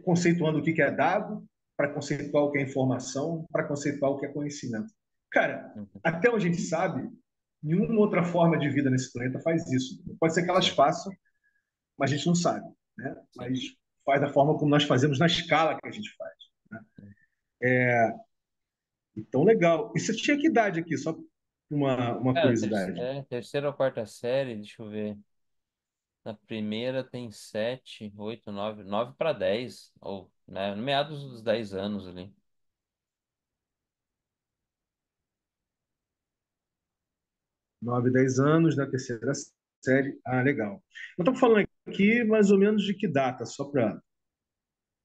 conceituando o que é dado, para conceituar o que é informação, para conceituar o que é conhecimento. Cara, uhum, até onde a gente sabe, nenhuma outra forma de vida nesse planeta faz isso. Pode ser que elas sim, façam, mas a gente não sabe, né? sim. Mas faz da forma como nós fazemos na escala que a gente faz, né? Então, legal. E você tinha que idade aqui, só uma Cara, curiosidade. terceira ou quarta série, deixa eu ver. Na primeira tem 7, 8, 9, 9 para 10, ou né, no meados dos 10 anos ali. 9, 10 anos, na terceira série. Ah, legal. Eu estou falando aqui mais ou menos de que data, só para.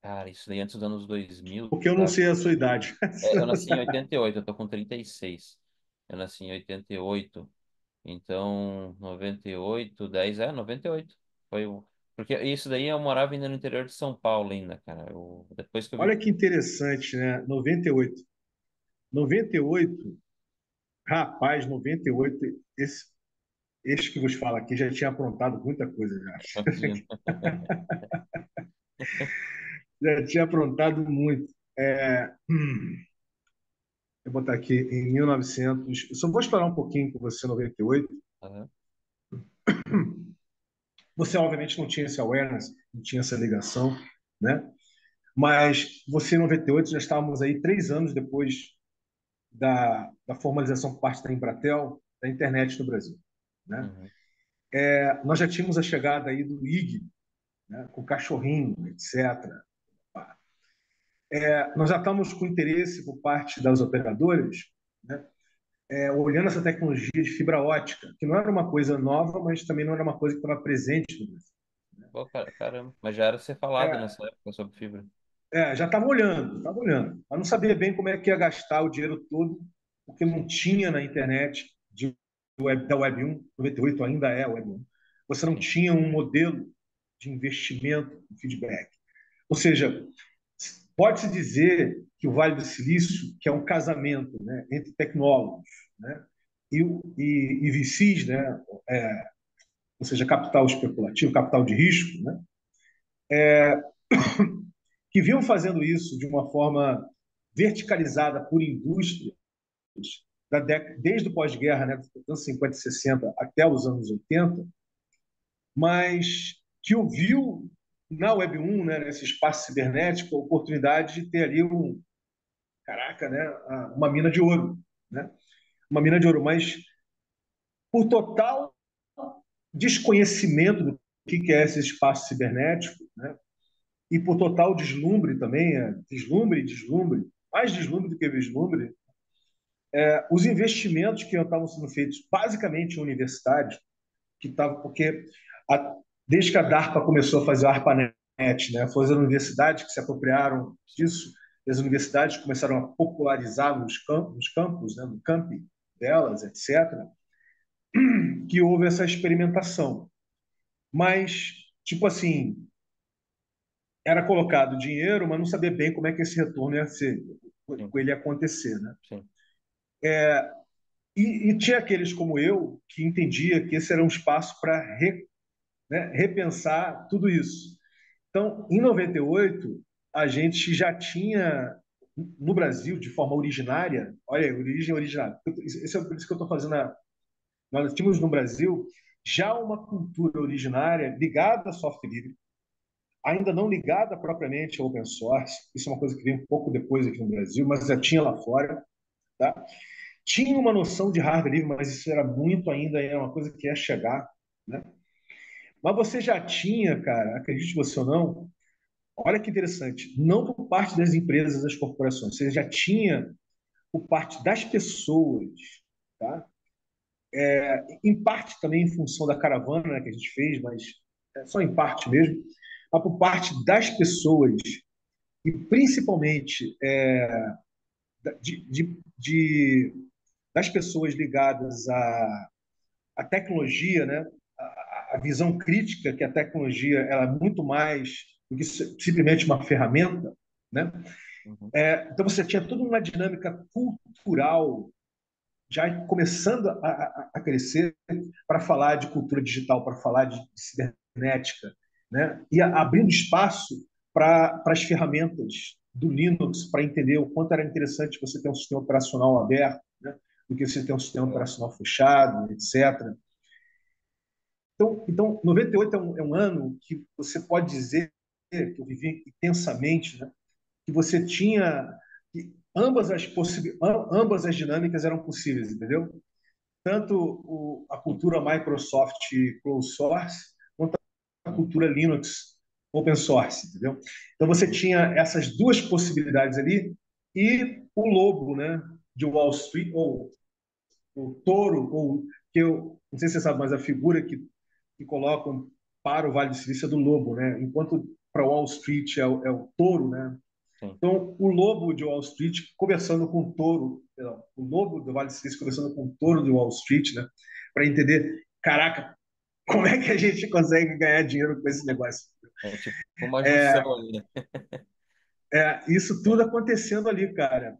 Cara, isso daí antes dos anos 2000, Porque eu não tá? sei a sua idade. Eu nasci em 88, eu tô com 36. Eu nasci em 88, então 98, 10, 98. Foi o... Porque isso daí eu morava ainda no interior de São Paulo ainda, cara. Depois que eu vim... Olha que interessante, né? 98. 98, rapaz, 98, esse que vos fala aqui já tinha aprontado muita coisa já. Imagina. Já tinha aprontado muito. Eu vou botar aqui em 1900. Eu só vou explorar um pouquinho com você, 98. Aham, Você, obviamente, não tinha esse awareness, não tinha essa ligação, né? Mas você, em 98, já estávamos aí 3 anos depois da formalização por parte da Embratel da internet no Brasil, né? uhum, Nós já tínhamos a chegada aí do IG, né? Com o cachorrinho, etc. Nós já estávamos com interesse por parte das operadoras, né? Olhando essa tecnologia de fibra ótica, que não era uma coisa nova, mas também não era uma coisa que estava presente no Brasil. Pô, caramba. Mas já era ser falado É, nessa época sobre fibra. já estava olhando, mas não sabia bem como é que ia gastar o dinheiro todo, porque não Sim. tinha na internet da Web 1, 98 ainda é a Web 1, você não Sim. tinha um modelo de investimento em feedback. Ou seja, pode-se dizer que o Vale do Silício, que é um casamento, né, entre tecnólogos, né, e VCs, né, ou seja, capital especulativo, capital de risco, né, que vinham fazendo isso de uma forma verticalizada por indústrias desde o pós-guerra, né, dos anos 50 e 60 até os anos 80, mas que o viu na Web 1, né, nesse espaço cibernético, a oportunidade de ter ali caraca, né, uma mina de ouro, né? Uma mina de ouro, mas por total desconhecimento do que é esse espaço cibernético, né? E por total deslumbre também, deslumbre, mais deslumbre do que vislumbre, os investimentos que estavam sendo feitos basicamente em universidades, porque a, desde que a DARPA começou a fazer o ARPANET né? Foram as universidades que se apropriaram disso, e as universidades começaram a popularizar nos campos, né? No campi delas, etc., que houve essa experimentação. Mas, tipo assim, era colocado dinheiro, mas não sabia bem como é que esse retorno ia ser, sim, ele ia acontecer, né? sim, E tinha aqueles como eu que entendia que esse era um espaço para repensar tudo isso. Então, em 98, a gente já tinha no Brasil, de forma originária, olha, origem originária. Isso é por isso que eu estou fazendo nós tínhamos no Brasil já uma cultura originária ligada a software livre, ainda não ligada propriamente ao open source. Isso é uma coisa que veio um pouco depois aqui no Brasil, mas já tinha lá fora, tá? Tinha uma noção de hardware livre, mas isso era muito ainda, era uma coisa que ia chegar, né? Mas você já tinha, cara, acredite você ou não, olha que interessante, não por parte das empresas, das corporações, você já tinha por parte das pessoas, tá? Em parte também em função da caravana, né, que a gente fez, mas só em parte mesmo, mas por parte das pessoas e principalmente das pessoas ligadas à tecnologia, né? A visão crítica que a tecnologia ela é muito mais do que simplesmente uma ferramenta, né? uhum, Então você tinha toda uma dinâmica cultural já começando a crescer para falar de cultura digital, para falar de cibernética, né? E abrindo espaço para as ferramentas do Linux para entender o quanto era interessante você ter um sistema operacional aberto, né? Do que você ter um sistema legal, operacional fechado, etc. Então 98 é um ano que você pode dizer que eu vivi intensamente, né? Que você tinha que ambas as dinâmicas eram possíveis, entendeu? Tanto a sim, cultura Microsoft closed source, quanto a uhum, cultura Linux open source, entendeu? Então você uhum, tinha essas duas possibilidades ali e o lobo, né, de Wall Street ou o touro ou que eu não sei se você sabe, mas a figura que colocam para o Vale do Silício é do lobo, né? Enquanto para Wall Street é o touro, né? sim. Então, o lobo de Wall Street conversando com o touro, não, o lobo do Vale do Silício conversando com o touro de Wall Street, né? Para entender, caraca, como é que a gente consegue ganhar dinheiro com esse negócio? É tipo uma junção É, ali, né? isso tudo É, acontecendo ali, cara.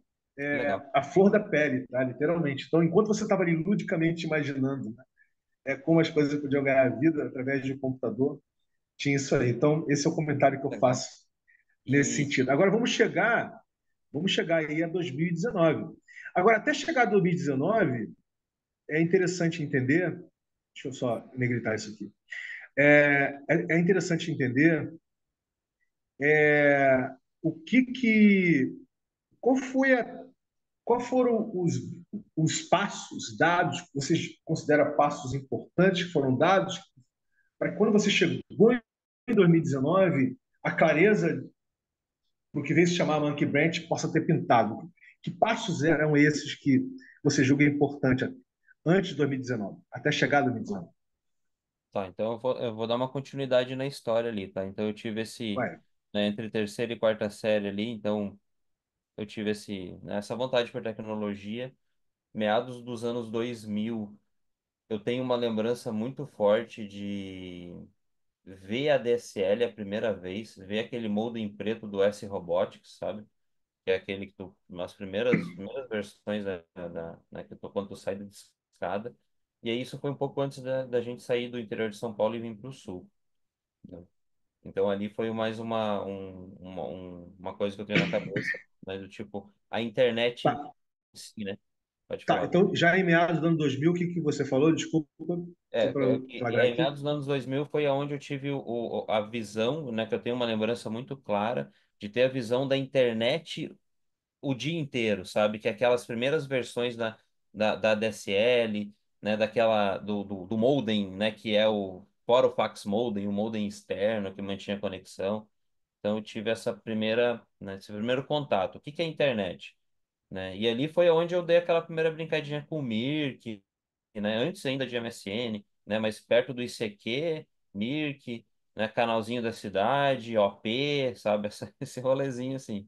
legal, A flor da pele, tá? Literalmente. Então, enquanto você estava ali ludicamente imaginando, né, como as coisas podiam ganhar vida através de um computador, tinha isso aí. Então, esse é o comentário que eu legal. faço nesse E, sentido. Agora, vamos chegar aí a 2019. Agora, até chegar a 2019, é interessante entender, deixa eu só negritar isso aqui, é interessante entender o qual foi qual foram os passos dados, que vocês consideram passos importantes que foram dados para que quando você chegou em 2019, a clareza do que veio se chamar Monkey Branch possa ter pintado. Que passos eram esses que você julga importante antes de 2019, até chegar a 2019? tá, então eu vou dar uma continuidade na história ali, tá? Então eu tive esse, Vai. né, entre terceira e quarta série ali, então eu tive essa vontade por tecnologia. Meados dos anos 2000, eu tenho uma lembrança muito forte de ver a DSL a primeira vez, ver aquele modem preto do S Robotics, sabe? Que é aquele que tu, nas primeiras versões né, que tu, quando tu sai da discada. E aí isso foi um pouco antes da gente sair do interior de São Paulo e vir para o sul, né? Então ali foi mais uma coisa que eu tenho na cabeça, né? Do tipo, a internet em Tá, si, né? Pode tá. falar. Então, já em meados do ano 2000, o que você falou? Desculpa, só para eu E flagrar aí, aqui. meados dos anos 2000 foi aonde eu tive a visão, né? Que eu tenho uma lembrança muito clara de ter a visão da internet o dia inteiro, sabe? Que aquelas primeiras versões da DSL, né? Do modem, né? Que é fora o fax modem, o modem externo que mantinha conexão. Então eu tive esse primeiro contato. O que que é internet? Né? E ali foi onde eu dei aquela primeira brincadinha com o Mirk, né? Antes ainda de MSN, né? Mas perto do ICQ, Mirk. né? Canalzinho da cidade, OP, sabe? Esse rolezinho assim.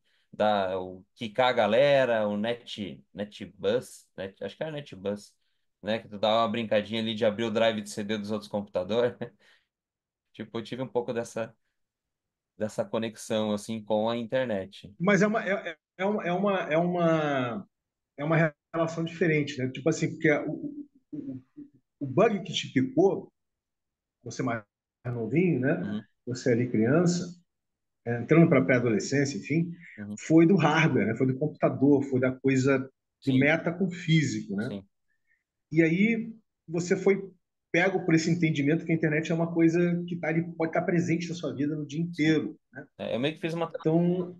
O quicar a galera, o NetBus, acho que era NetBus, né? Que tu dava uma brincadinha ali de abrir o drive de CD dos outros computadores. Tipo, eu tive um pouco dessa conexão assim com a internet. Mas é uma relação diferente, né? Tipo assim, porque o, o bug que te picou, você mais novinho, né? Uhum, Você ali criança, entrando para a pré-adolescência, enfim, uhum. foi do hardware, né? Foi do computador, foi da coisa do Sim, meta com o físico, né? sim. E aí você foi pego por esse entendimento que a internet é uma coisa que tá ali, pode estar presente na sua vida no dia Sim. inteiro, né? Eu meio que fiz Então,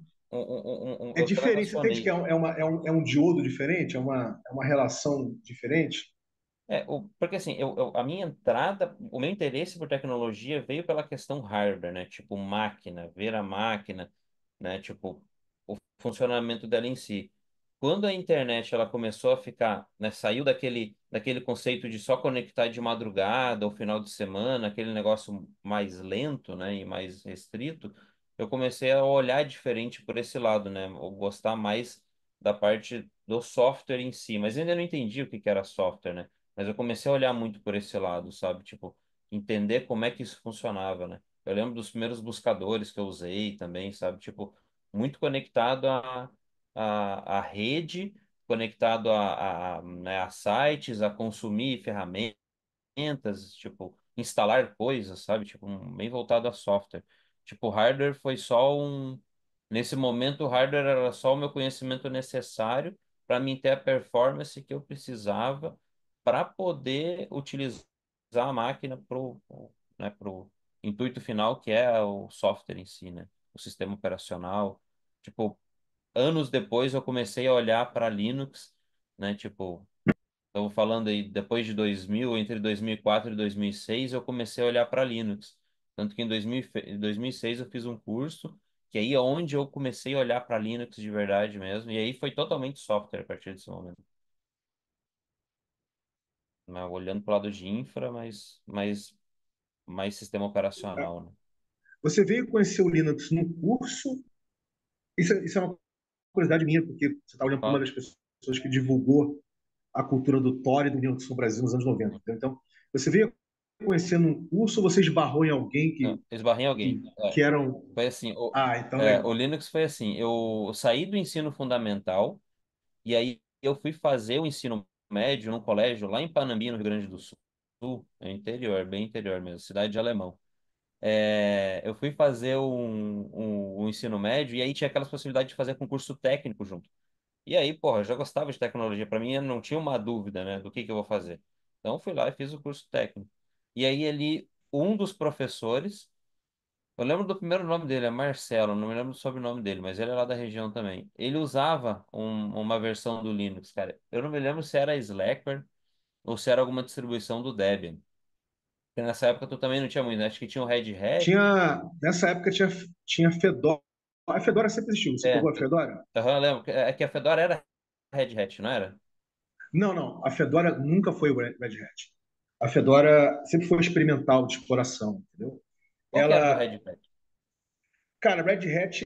é eu diferente. Você entende que transacionei. é um diodo diferente? É uma relação diferente? Porque assim, a minha entrada, o meu interesse por tecnologia veio pela questão hardware, né? Tipo, máquina, ver a máquina, né? Tipo, o funcionamento dela em si. Quando a internet ela começou a ficar, né? Saiu daquele conceito de só conectar de madrugada ou final de semana, aquele negócio mais lento, né? E mais restrito, eu comecei a olhar diferente por esse lado, né? Eu gostar mais da parte do software em si, mas ainda não entendi o que que era software, né? Mas eu comecei a olhar muito por esse lado, sabe? Tipo, entender como é que isso funcionava, né? Eu lembro dos primeiros buscadores que eu usei também, sabe? Tipo, muito conectado à rede, conectado né, a sites, a consumir ferramentas tipo, instalar coisas, sabe? Tipo, bem voltado a software. Tipo, hardware foi só um. Nesse momento, o hardware era só o meu conhecimento necessário para mim ter a performance que eu precisava para poder utilizar a máquina né, pro intuito final, que é o software em si, né? O sistema operacional. Tipo, anos depois eu comecei a olhar para Linux, né? Tipo, estou falando aí, depois de 2000, entre 2004 e 2006, eu comecei a olhar para Linux. Tanto que em 2006 eu fiz um curso, que aí é onde eu comecei a olhar para Linux de verdade mesmo. E aí foi totalmente software a partir desse momento. Né? Olhando para o lado de infra, mas mais sistema operacional, né? Você veio conhecer o Linux no curso? Isso é uma curiosidade minha, porque você está olhando para uma Fala. das pessoas que divulgou a cultura do Tor e do Linux no Brasil nos anos 90. Então, você veio conhecer num curso ou você esbarrou em alguém Não, esbarrei em alguém. que eram. Foi assim, Ah, então o legal. Linux foi assim, eu saí do ensino fundamental. E aí eu fui fazer o ensino médio num colégio lá em Panambi, no Rio Grande do Sul, é interior, bem interior mesmo, cidade de Alemão. Eu fui fazer um ensino médio e aí tinha aquelas possibilidades de fazer concurso técnico junto. E aí, porra, eu já gostava de tecnologia, para mim eu não tinha uma dúvida, né, do que eu vou fazer. Então eu fui lá e fiz o curso técnico. E aí ele, um dos professores eu lembro do primeiro nome dele, é Marcelo, não me lembro do sobrenome dele, mas ele é lá da região também. Ele usava uma versão do Linux, cara. Eu não me lembro se era Slackware ou se era alguma distribuição do Debian. Porque nessa época tu também não tinha muito, né? Acho que tinha o Red Hat. Nessa época tinha Fedora. A Fedora sempre existiu. Você É, pegou a Fedora? eu lembro. É que a Fedora era Red Hat, não era? Não, não. A Fedora nunca foi o Red Hat. A Fedora sempre foi experimental de exploração, entendeu? Qual que era do Ela, Red Hat? cara, Red Hat,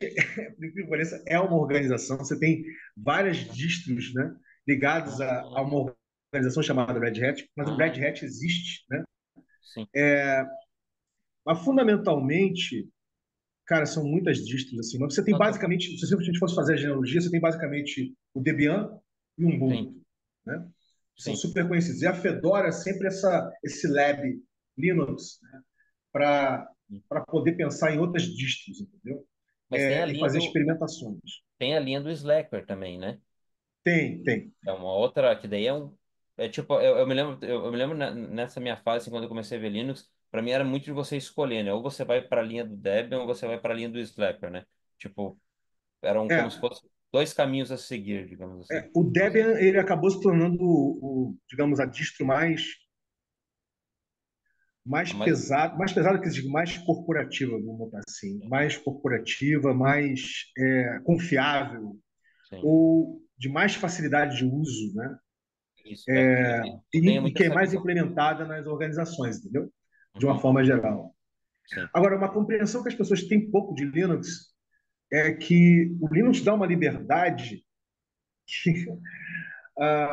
por incrível que pareça, é uma organização. Você tem várias distros, né, ligadas a Ah, uma organização chamada Red Hat, mas o ah, Red Hat existe, né? sim. Mas fundamentalmente, cara, são muitas distros assim. Mas você tem Não, basicamente, se a gente fosse fazer a genealogia, você tem basicamente o Debian e o sim, Ubuntu, né? São sim. super conhecidos. E a Fedora é sempre esse lab Linux, né, para poder pensar em outras distros, entendeu? Mas tem a E linha fazer do, experimentações. tem a linha do Slackware também, né? Tem. É uma outra, que daí é um. É tipo, eu me lembro, eu me lembro nessa minha fase, assim, quando eu comecei a ver Linux, para mim era muito de você escolher, né? Ou você vai para a linha do Debian ou você vai para a linha do Slackware, né? Tipo, eram como se É, fossem dois caminhos a seguir, digamos assim. o Debian ele acabou se tornando digamos, a distro Mas, mais pesada que eu digo, mais corporativa, vamos botar assim, mais corporativa, mais confiável sim, ou de mais facilidade de uso, né? isso. Eu tenho E muito que é essa mais visão. implementada nas organizações, entendeu? De uma Uhum, forma geral. sim, Agora, uma compreensão que as pessoas têm pouco de Linux é que o Linux dá uma liberdade que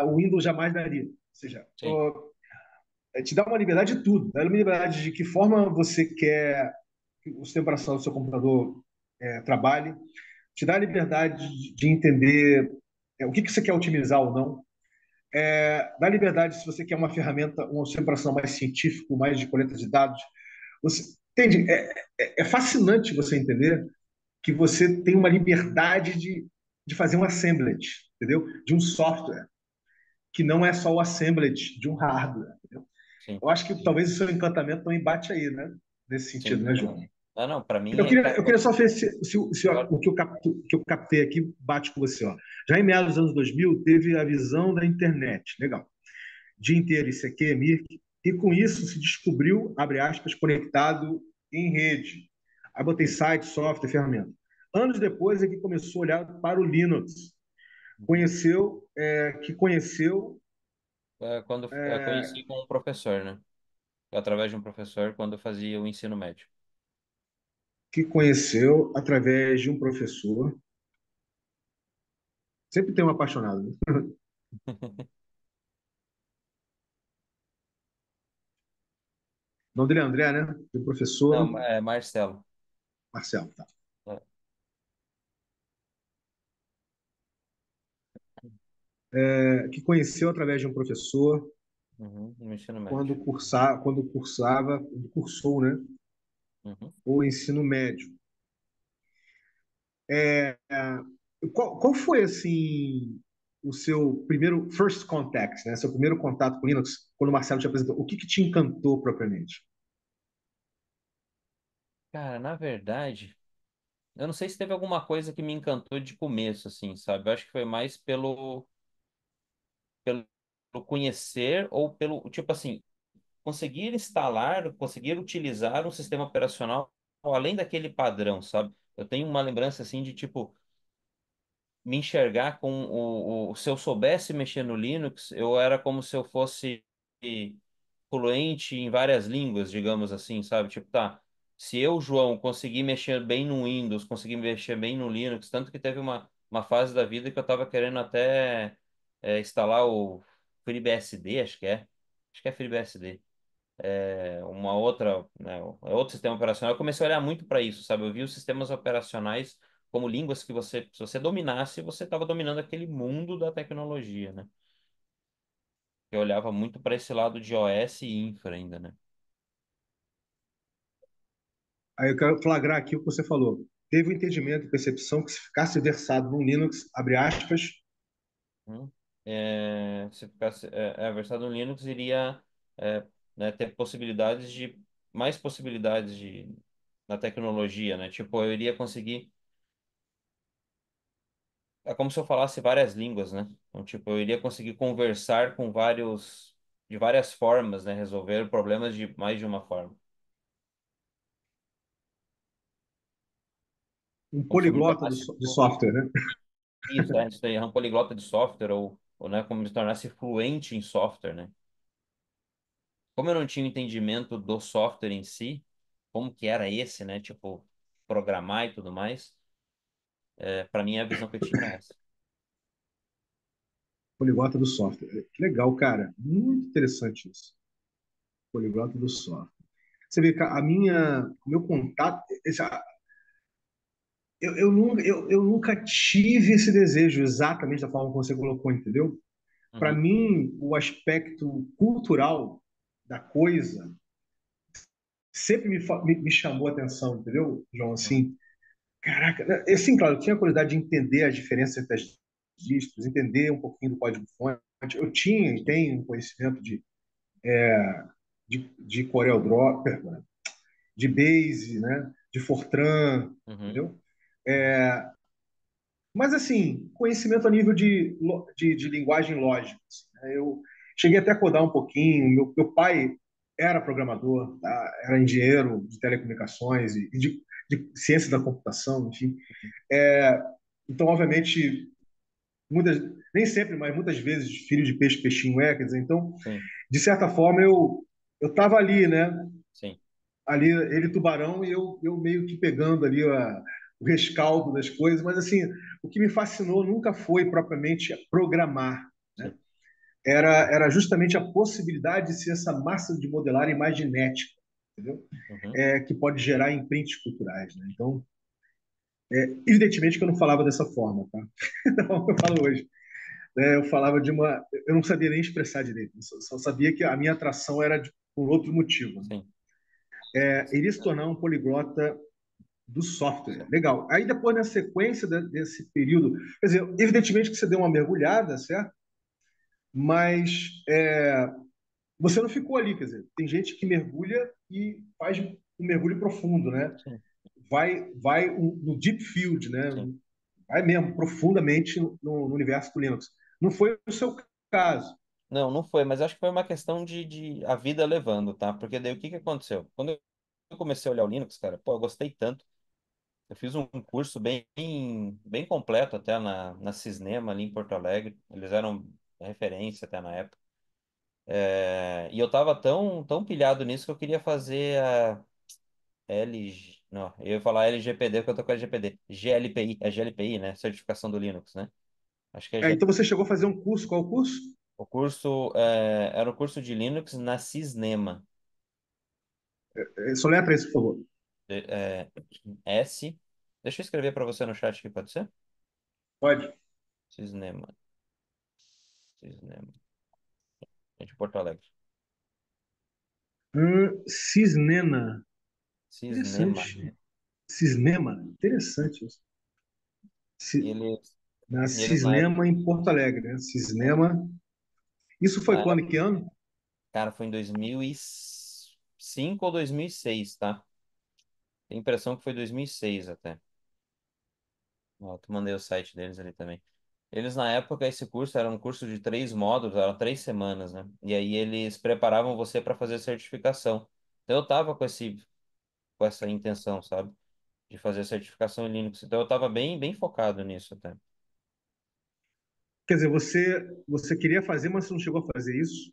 o Windows jamais daria. Ou seja, sim. te dá uma liberdade de tudo. Dá uma liberdade de que forma você quer que o sistema operacional do seu computador trabalhe, te dá a liberdade de entender o que você quer otimizar ou não, dá liberdade se você quer uma ferramenta, um sistema operacional mais científico, mais de coleta de dados. Você entende? É fascinante você entender que você tem uma liberdade de fazer um assemblet, entendeu? De um software, que não é só o assemblet de um hardware. Entendeu? Sim, Eu acho que talvez o seu encantamento também bate aí, né? Nesse sentido, sim. né, João? Não, não, para Eu mim é, queria, cara, eu queria só ver se claro. o que eu captei aqui bate com você. Ó. Já em meados dos anos 2000, teve a visão da internet. Legal. Dia inteiro ICQ, Mirk, e com isso se descobriu, abre aspas, conectado em rede. Aí botei site, software, ferramenta. Anos depois é que começou a olhar para o Linux. Uhum. Conheceu Quando conheci com um professor, né? Através de um professor quando eu fazia o ensino médio. que conheceu através de um professor. Sempre tem um apaixonado, né? O nome dele é André, né? Do professor Não, é Marcelo. Marcelo. Tá. É, Que conheceu através de um professor no ensino médio. quando cursou, né? Uhum. O ensino médio. É, qual foi, assim, o seu primeiro first contact, né? Seu primeiro contato com Linux, quando o Marcelo te apresentou? O que te encantou propriamente? Cara, na verdade, eu não sei se teve alguma coisa que me encantou de começo, assim, sabe? Eu acho que foi mais pelo conhecer ou pelo, tipo assim, conseguir instalar, conseguir utilizar um sistema operacional além daquele padrão, sabe? Eu tenho uma lembrança, assim, de, tipo, me enxergar com se eu soubesse mexer no Linux, eu era como se eu fosse fluente em várias línguas, digamos assim, sabe? Tipo, tá, se eu, João, conseguir mexer bem no Windows, conseguir mexer bem no Linux, tanto que teve uma fase da vida que eu tava querendo até instalar o FreeBSD, acho que é FreeBSD, uma outra, né, outro sistema operacional. Eu comecei a olhar muito para isso, sabe? Eu vi os sistemas operacionais como línguas que você, se você dominasse, você estava dominando aquele mundo da tecnologia, né? Eu olhava muito para esse lado de OS e infra ainda, né? Aí eu quero flagrar aqui o que você falou. Teve o entendimento e percepção que se ficasse versado no Linux, abre aspas, Hum. Se ficasse versado no Linux, iria né, ter possibilidades de mais possibilidades de na tecnologia, né? Tipo, eu iria conseguir. É como se eu falasse várias línguas, né? Então, tipo, eu iria conseguir conversar com de várias formas, né? Resolver problemas de mais de uma forma. um Como se eu me poliglota tornasse de software, né? isso daí, é um poliglota de software ou né, como me tornasse fluente em software, né? Como eu não tinha entendimento do software em si, como que era esse, né? Tipo, programar e tudo mais, para mim a visão que eu tinha era essa. Poliglota do software. Que legal, cara. Muito interessante isso. Poliglota do software. Você vê que o meu contato, eu nunca tive esse desejo exatamente da forma como você colocou, entendeu? Para Uhum, mim, o aspecto cultural da coisa sempre me chamou a atenção, entendeu, João? uhum, Assim, caraca, né? Assim, claro, eu tinha a curiosidade de entender as diferenças das distros, entender um pouquinho do código-fonte. Eu tinha e sim, tenho um conhecimento de CorelDRAW, de Base, né? De Fortran, uhum, entendeu? Mas, assim, conhecimento a nível de linguagem lógica. Assim, né? Eu cheguei até a codar um pouquinho. Meu pai era programador, tá? Era engenheiro de telecomunicações e de ciência da computação, enfim. Então, obviamente, muitas, nem sempre, mas muitas vezes, filho de peixe, peixinho é. Quer dizer, então, sim, de certa forma, eu estava ali, né? sim. ali, ele tubarão e eu meio que pegando ali o rescaldo das coisas, mas assim, o que me fascinou nunca foi propriamente programar, né? Sim. Era justamente a possibilidade de ser essa massa de modelagem mais genética, entendeu? Uhum. Que pode gerar imprints culturais, né? Então, evidentemente que eu não falava dessa forma, tá? Não, eu falo hoje. Eu falava de uma. Eu não sabia nem expressar direito, só sabia que a minha atração era por outro motivo. Né? Sim. Iria se tornar um poliglota do software. Legal. Aí depois, na sequência desse período, quer dizer, evidentemente que você deu uma mergulhada, certo? Mas você não ficou ali, quer dizer, tem gente que mergulha e faz um mergulho profundo, né? Sim. Vai no deep field, né? Sim. Vai mesmo profundamente no universo do Linux. Não foi o seu caso. Não, não foi, mas acho que foi uma questão de a vida levando, tá? Porque daí o que que aconteceu? Quando eu comecei a olhar o Linux, cara, pô, eu gostei tanto. Eu fiz um curso bem completo até na Cisnema, ali em Porto Alegre. Eles eram referência até na época. E eu tava tão pilhado nisso que eu queria fazer a LG... Não, eu ia falar LGPD porque eu tô com LGPD. GLPI, é GLPI, né? Certificação do Linux, né? Acho que é Então você chegou a fazer um curso. Qual curso? O curso era o curso de Linux na Cisnema. Soletra isso, por favor. É, S. Deixa eu escrever para você no chat aqui, pode ser? Pode. Cisnema. Cisnema. É de Porto Alegre. Cisnena. Cisnema. Interessante. Cisnema. Interessante isso. E Ci- eles, Na e eles na época, Cisnema em Porto Alegre, né? Cisnema. Isso foi na quando? época, Em que ano? cara, foi em 2005 ou 2006, tá? Tenho a impressão que foi 2006 até. Ó, tu mandei o site deles ali também. Eles, na época, esse curso era um curso de 3 módulos, era 3 semanas, né? E aí eles preparavam você para fazer certificação. Então eu tava com essa intenção, sabe? De fazer certificação em Linux. Então eu tava bem focado nisso até. Quer dizer, você queria fazer, mas você não chegou a fazer isso?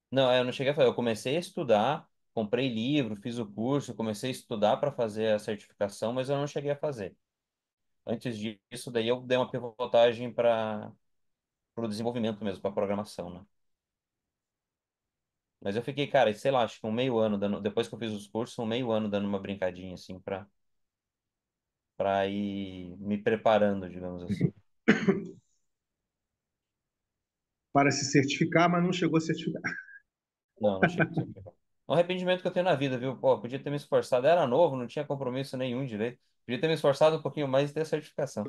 Não, eu não cheguei a fazer. Eu comecei a estudar, comprei livro, fiz o curso, comecei a estudar para fazer a certificação, mas eu não cheguei a fazer. Antes disso, daí eu dei uma pivotagem para o desenvolvimento mesmo, para programação, né? Mas eu fiquei, cara, sei lá, acho que um meio ano dando, depois que eu fiz os cursos, um meio ano dando uma brincadinha assim para ir me preparando, digamos assim. Para se certificar, mas não chegou a certificar. Não, não cheguei a certificar. É um arrependimento que eu tenho na vida, viu? Pô, podia ter me esforçado. Era novo, não tinha compromisso nenhum direito. Podia ter me esforçado um pouquinho mais e ter a certificação.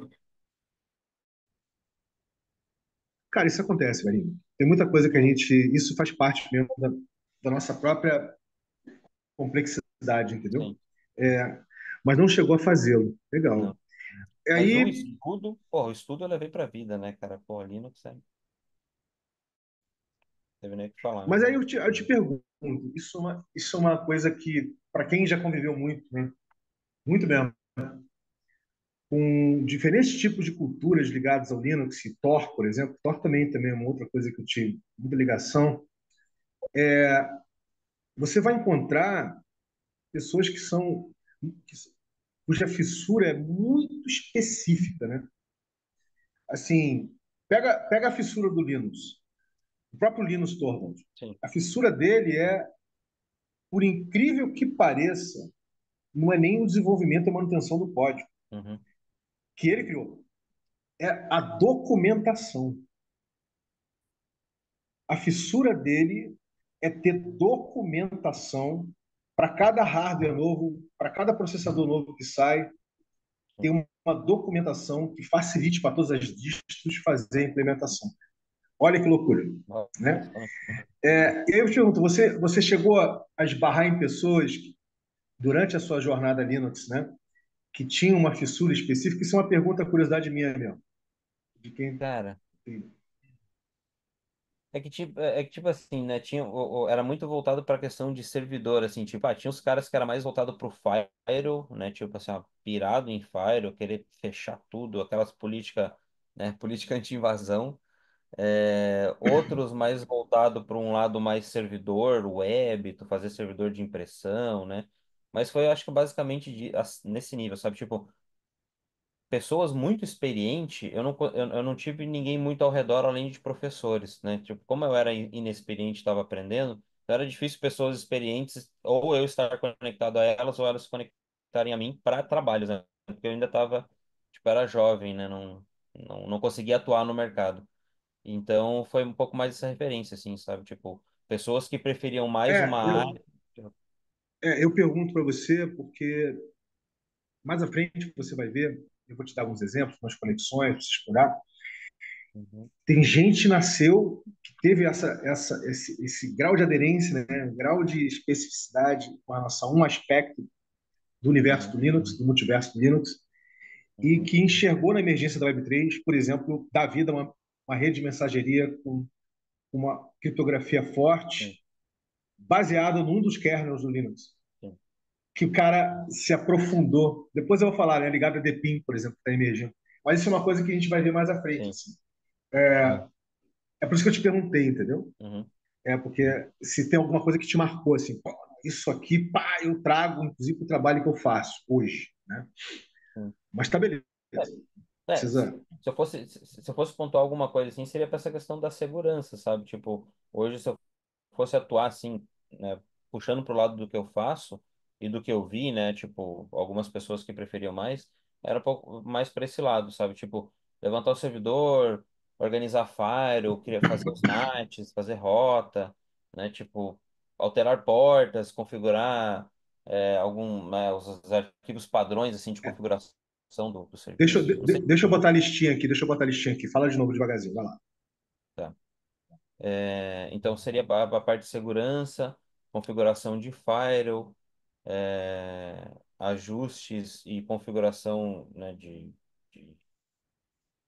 Cara, isso acontece, Marinho. Tem muita coisa que a gente. Isso faz parte mesmo da nossa própria complexidade, entendeu? Sim, É, mas não chegou a fazê-lo. Legal. não. E Mas o aí, estudo, pô, o estudo eu levei pra vida, né, cara? Pô, Linux, teve nem o que falar, mas né? aí eu te pergunto, isso é uma coisa que, para quem já conviveu muito, né? Muito mesmo, com diferentes tipos de culturas ligadas ao Linux, e Tor, por exemplo. Tor também é uma outra coisa que eu tive muita ligação. Você vai encontrar pessoas que, cuja fissura é muito específica, né? Assim, pega a fissura do Linux, o próprio Linus Torvalds. Sim. A fissura dele por incrível que pareça, não é nem o desenvolvimento e manutenção do código Uhum. que ele criou, é a documentação. A fissura dele é ter documentação para cada hardware novo, para cada processador novo que sai, tem uma documentação que facilite para todas as distros fazer a implementação. Olha que loucura, né? Nossa, E aí eu te pergunto, você chegou a esbarrar em pessoas durante a sua jornada Linux, né, que tinham uma fissura específica? Isso é uma pergunta, curiosidade minha mesmo, de quem cara, tem. é que tipo assim, né? Era muito voltado para a questão de servidor, assim, tipo, tinha os caras que era mais voltado pro Firewall, né? Tipo assim, ó, pirado em Firewall, querer fechar tudo, aquelas políticas, né? Política anti-invasão. Outros mais voltado para um lado mais servidor, web, tu fazer servidor de impressão, né? Mas foi, acho que basicamente nesse nível, sabe? Tipo, pessoas muito experientes, eu não tive ninguém muito ao redor além de professores, né? Tipo, como eu era inexperiente, estava aprendendo, então era difícil pessoas experientes ou eu estar conectado a elas ou elas se conectarem a mim para trabalhos, né? Porque eu ainda estava, tipo, era jovem, né? Não conseguia atuar no mercado. Então foi um pouco mais essa referência, assim, sabe? Tipo, pessoas que preferiam mais É, uma área. eu pergunto para você porque mais à frente você vai ver, eu vou te dar alguns exemplos, umas conexões, para você explorar. Uhum, Tem gente que nasceu que teve esse grau de aderência, né, um grau de especificidade com relação a um aspecto do universo uhum, do Linux, do multiverso do Linux, e uhum, que enxergou na emergência da Web3, por exemplo, dar vida a uma rede de mensageria com uma criptografia sim, forte, baseada num dos kernels do Linux, sim, que o cara se aprofundou. Depois eu vou falar, né, ligado a Depin, por exemplo, que está emergindo. Mas isso é uma coisa que a gente vai ver mais à frente. sim, Assim. É por isso que eu te perguntei, entendeu? uhum, É porque se tem alguma coisa que te marcou, assim, pô, isso aqui, pá, eu trago, inclusive, para o trabalho que eu faço hoje, né? sim. Mas tá beleza. Se Precisa. se eu fosse pontuar alguma coisa assim, seria para essa questão da segurança, sabe? Tipo, hoje se eu fosse atuar assim, né, puxando pro lado do que eu faço e do que eu vi, né, tipo, algumas pessoas que preferiam mais, era um pouco mais para esse lado, sabe? Tipo, levantar o servidor, organizar firewall, fazer os NATs, fazer rota, né, tipo, alterar portas, configurar os arquivos padrões assim de configuração do serviço. Não sei. Deixa eu botar a listinha aqui, deixa eu botar a listinha aqui. Fala de novo devagarzinho, vai lá. Tá. Então seria a parte de segurança, configuração de firewall, ajustes e configuração, né, de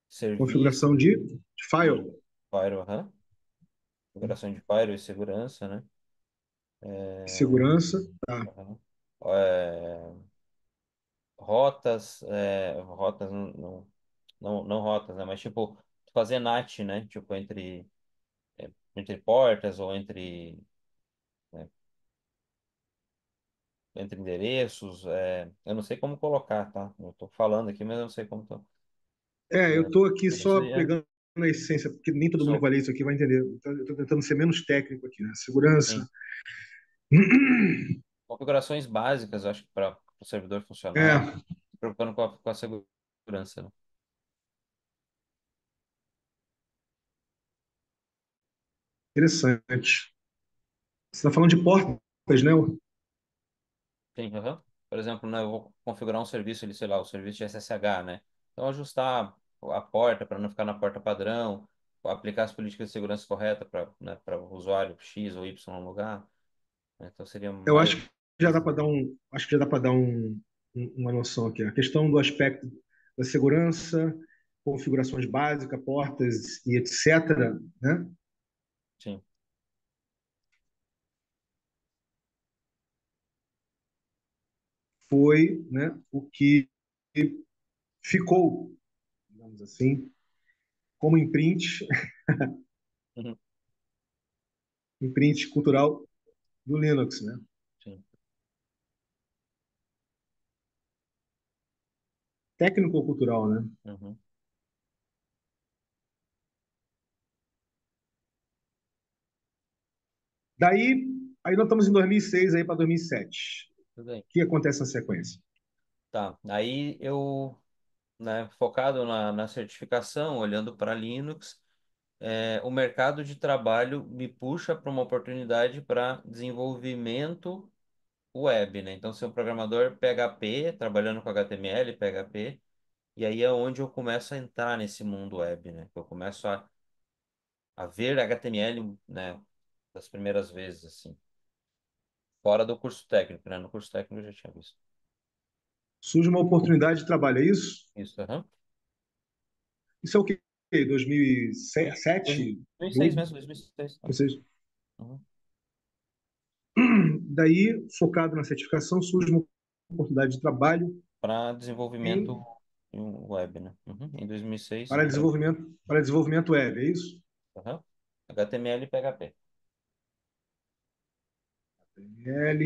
serviço, Configuração de de file, firewall, aham. Configuração de firewall e segurança, né? segurança, tá. Aham. É, rotas, não rotas, né? Mas tipo, fazer NAT, né? Tipo, entre portas ou né, entre endereços, eu não sei como colocar, tá? Eu tô falando aqui, mas eu não sei como tô. Eu estou aqui Isso só aí pegando a essência, porque nem todo mundo que só, vai ler isso aqui vai entender. Então, eu estou tentando ser menos técnico aqui, né? Segurança. sim. Configurações básicas, eu acho que para o servidor funcionar, É, se preocupando com a segurança, né? interessante. Você está falando de portas, né? Sim, aham. Por exemplo, né, eu vou configurar um serviço ali, sei lá, o serviço de SSH, né? Então, ajustar a porta para não ficar na porta padrão, aplicar as políticas de segurança corretas para o usuário X ou Y no lugar, né? Então, seria Eu mais acho que já dá para dar acho que já dá para dar uma noção aqui. A questão do aspecto da segurança, configurações básicas, portas e etc., né? sim. Foi, né, o que ficou, digamos assim, como imprint, Uhum. imprint cultural do Linux, né? Sim. Técnico ou cultural, né? Uhum. Daí, aí nós estamos em 2006 aí para 2007. Tudo bem. O que acontece na sequência? Tá. Aí eu, né, focado na certificação, olhando para Linux, o mercado de trabalho me puxa para uma oportunidade para desenvolvimento web, né? Então, ser um programador PHP, trabalhando com HTML, PHP, e aí é onde eu começo a entrar nesse mundo web, né? Eu começo a ver HTML, né, das primeiras vezes, assim, fora do curso técnico, né? No curso técnico eu já tinha visto. Surge uma oportunidade de trabalho, é isso? Isso, aham. Isso é o quê? 2007? 2006 mesmo, 2006. Tá? Vocês... Uhum. Daí, focado na certificação, surge uma oportunidade de trabalho Para desenvolvimento em, web, né? Uhum. Em 2006, para desenvolvimento web, é isso? aham. HTML e PHP. HTML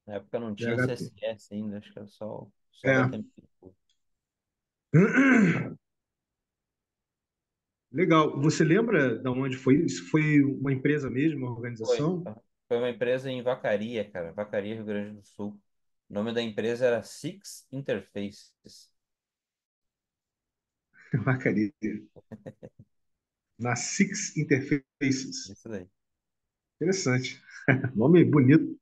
Na época não tinha PHP. CSS ainda, acho que era só É. HTML. Legal. Você lembra de onde foi isso? Foi uma empresa mesmo, uma Foi. organização? Foi uma empresa em Vacaria, cara. Vacaria, Rio Grande do Sul. O nome da empresa era Six Interfaces. Vacaria. Na Six Interfaces. Isso daí. Interessante. Nome bonito.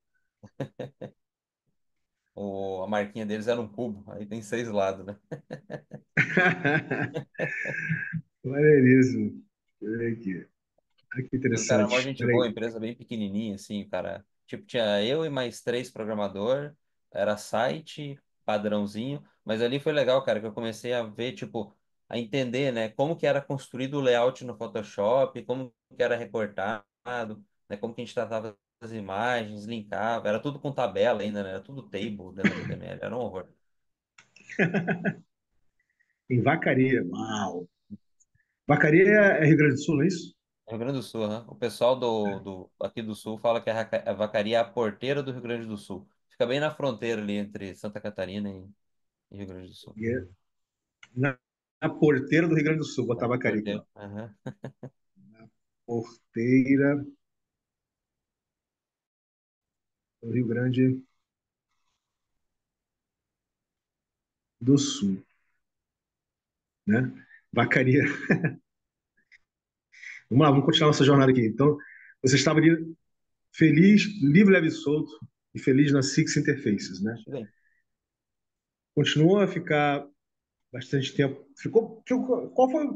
A marquinha deles era um cubo. Aí tem 6 lados, né? Maneiríssimo. Deixa eu ver aqui. Olha que E os caras, mó interessante. gente boa, Peraí. empresa bem pequenininha, assim, o cara. Tipo, tinha eu e mais 3 programador, era site, padrãozinho, mas ali foi legal, cara, que eu comecei a ver, tipo, a entender, né, como que era construído o layout no Photoshop, como que era recortado, né, como que a gente tratava as imagens, linkava, era tudo com tabela ainda, né, era tudo table dentro do HTML, era um horror. Em Vacaria. Uau. Vacaria é Rio Grande do Sul, não é isso? Rio Grande do Sul, né? O pessoal aqui do Sul fala que a Vacaria é a porteira do Rio Grande do Sul. Fica bem na fronteira ali entre Santa Catarina e Rio Grande do Sul. E é na porteira do Rio Grande do Sul. É, Botar Vacaria aqui, ó. porteira. Aham. Porteira do Rio Grande do Sul, né? Vacaria. Vamos lá, vamos continuar nossa jornada aqui. Então, você estava ali feliz, livre, leve e solto e feliz nas Six Interfaces, né? Isso bem. Continuou a ficar bastante tempo. Qual foi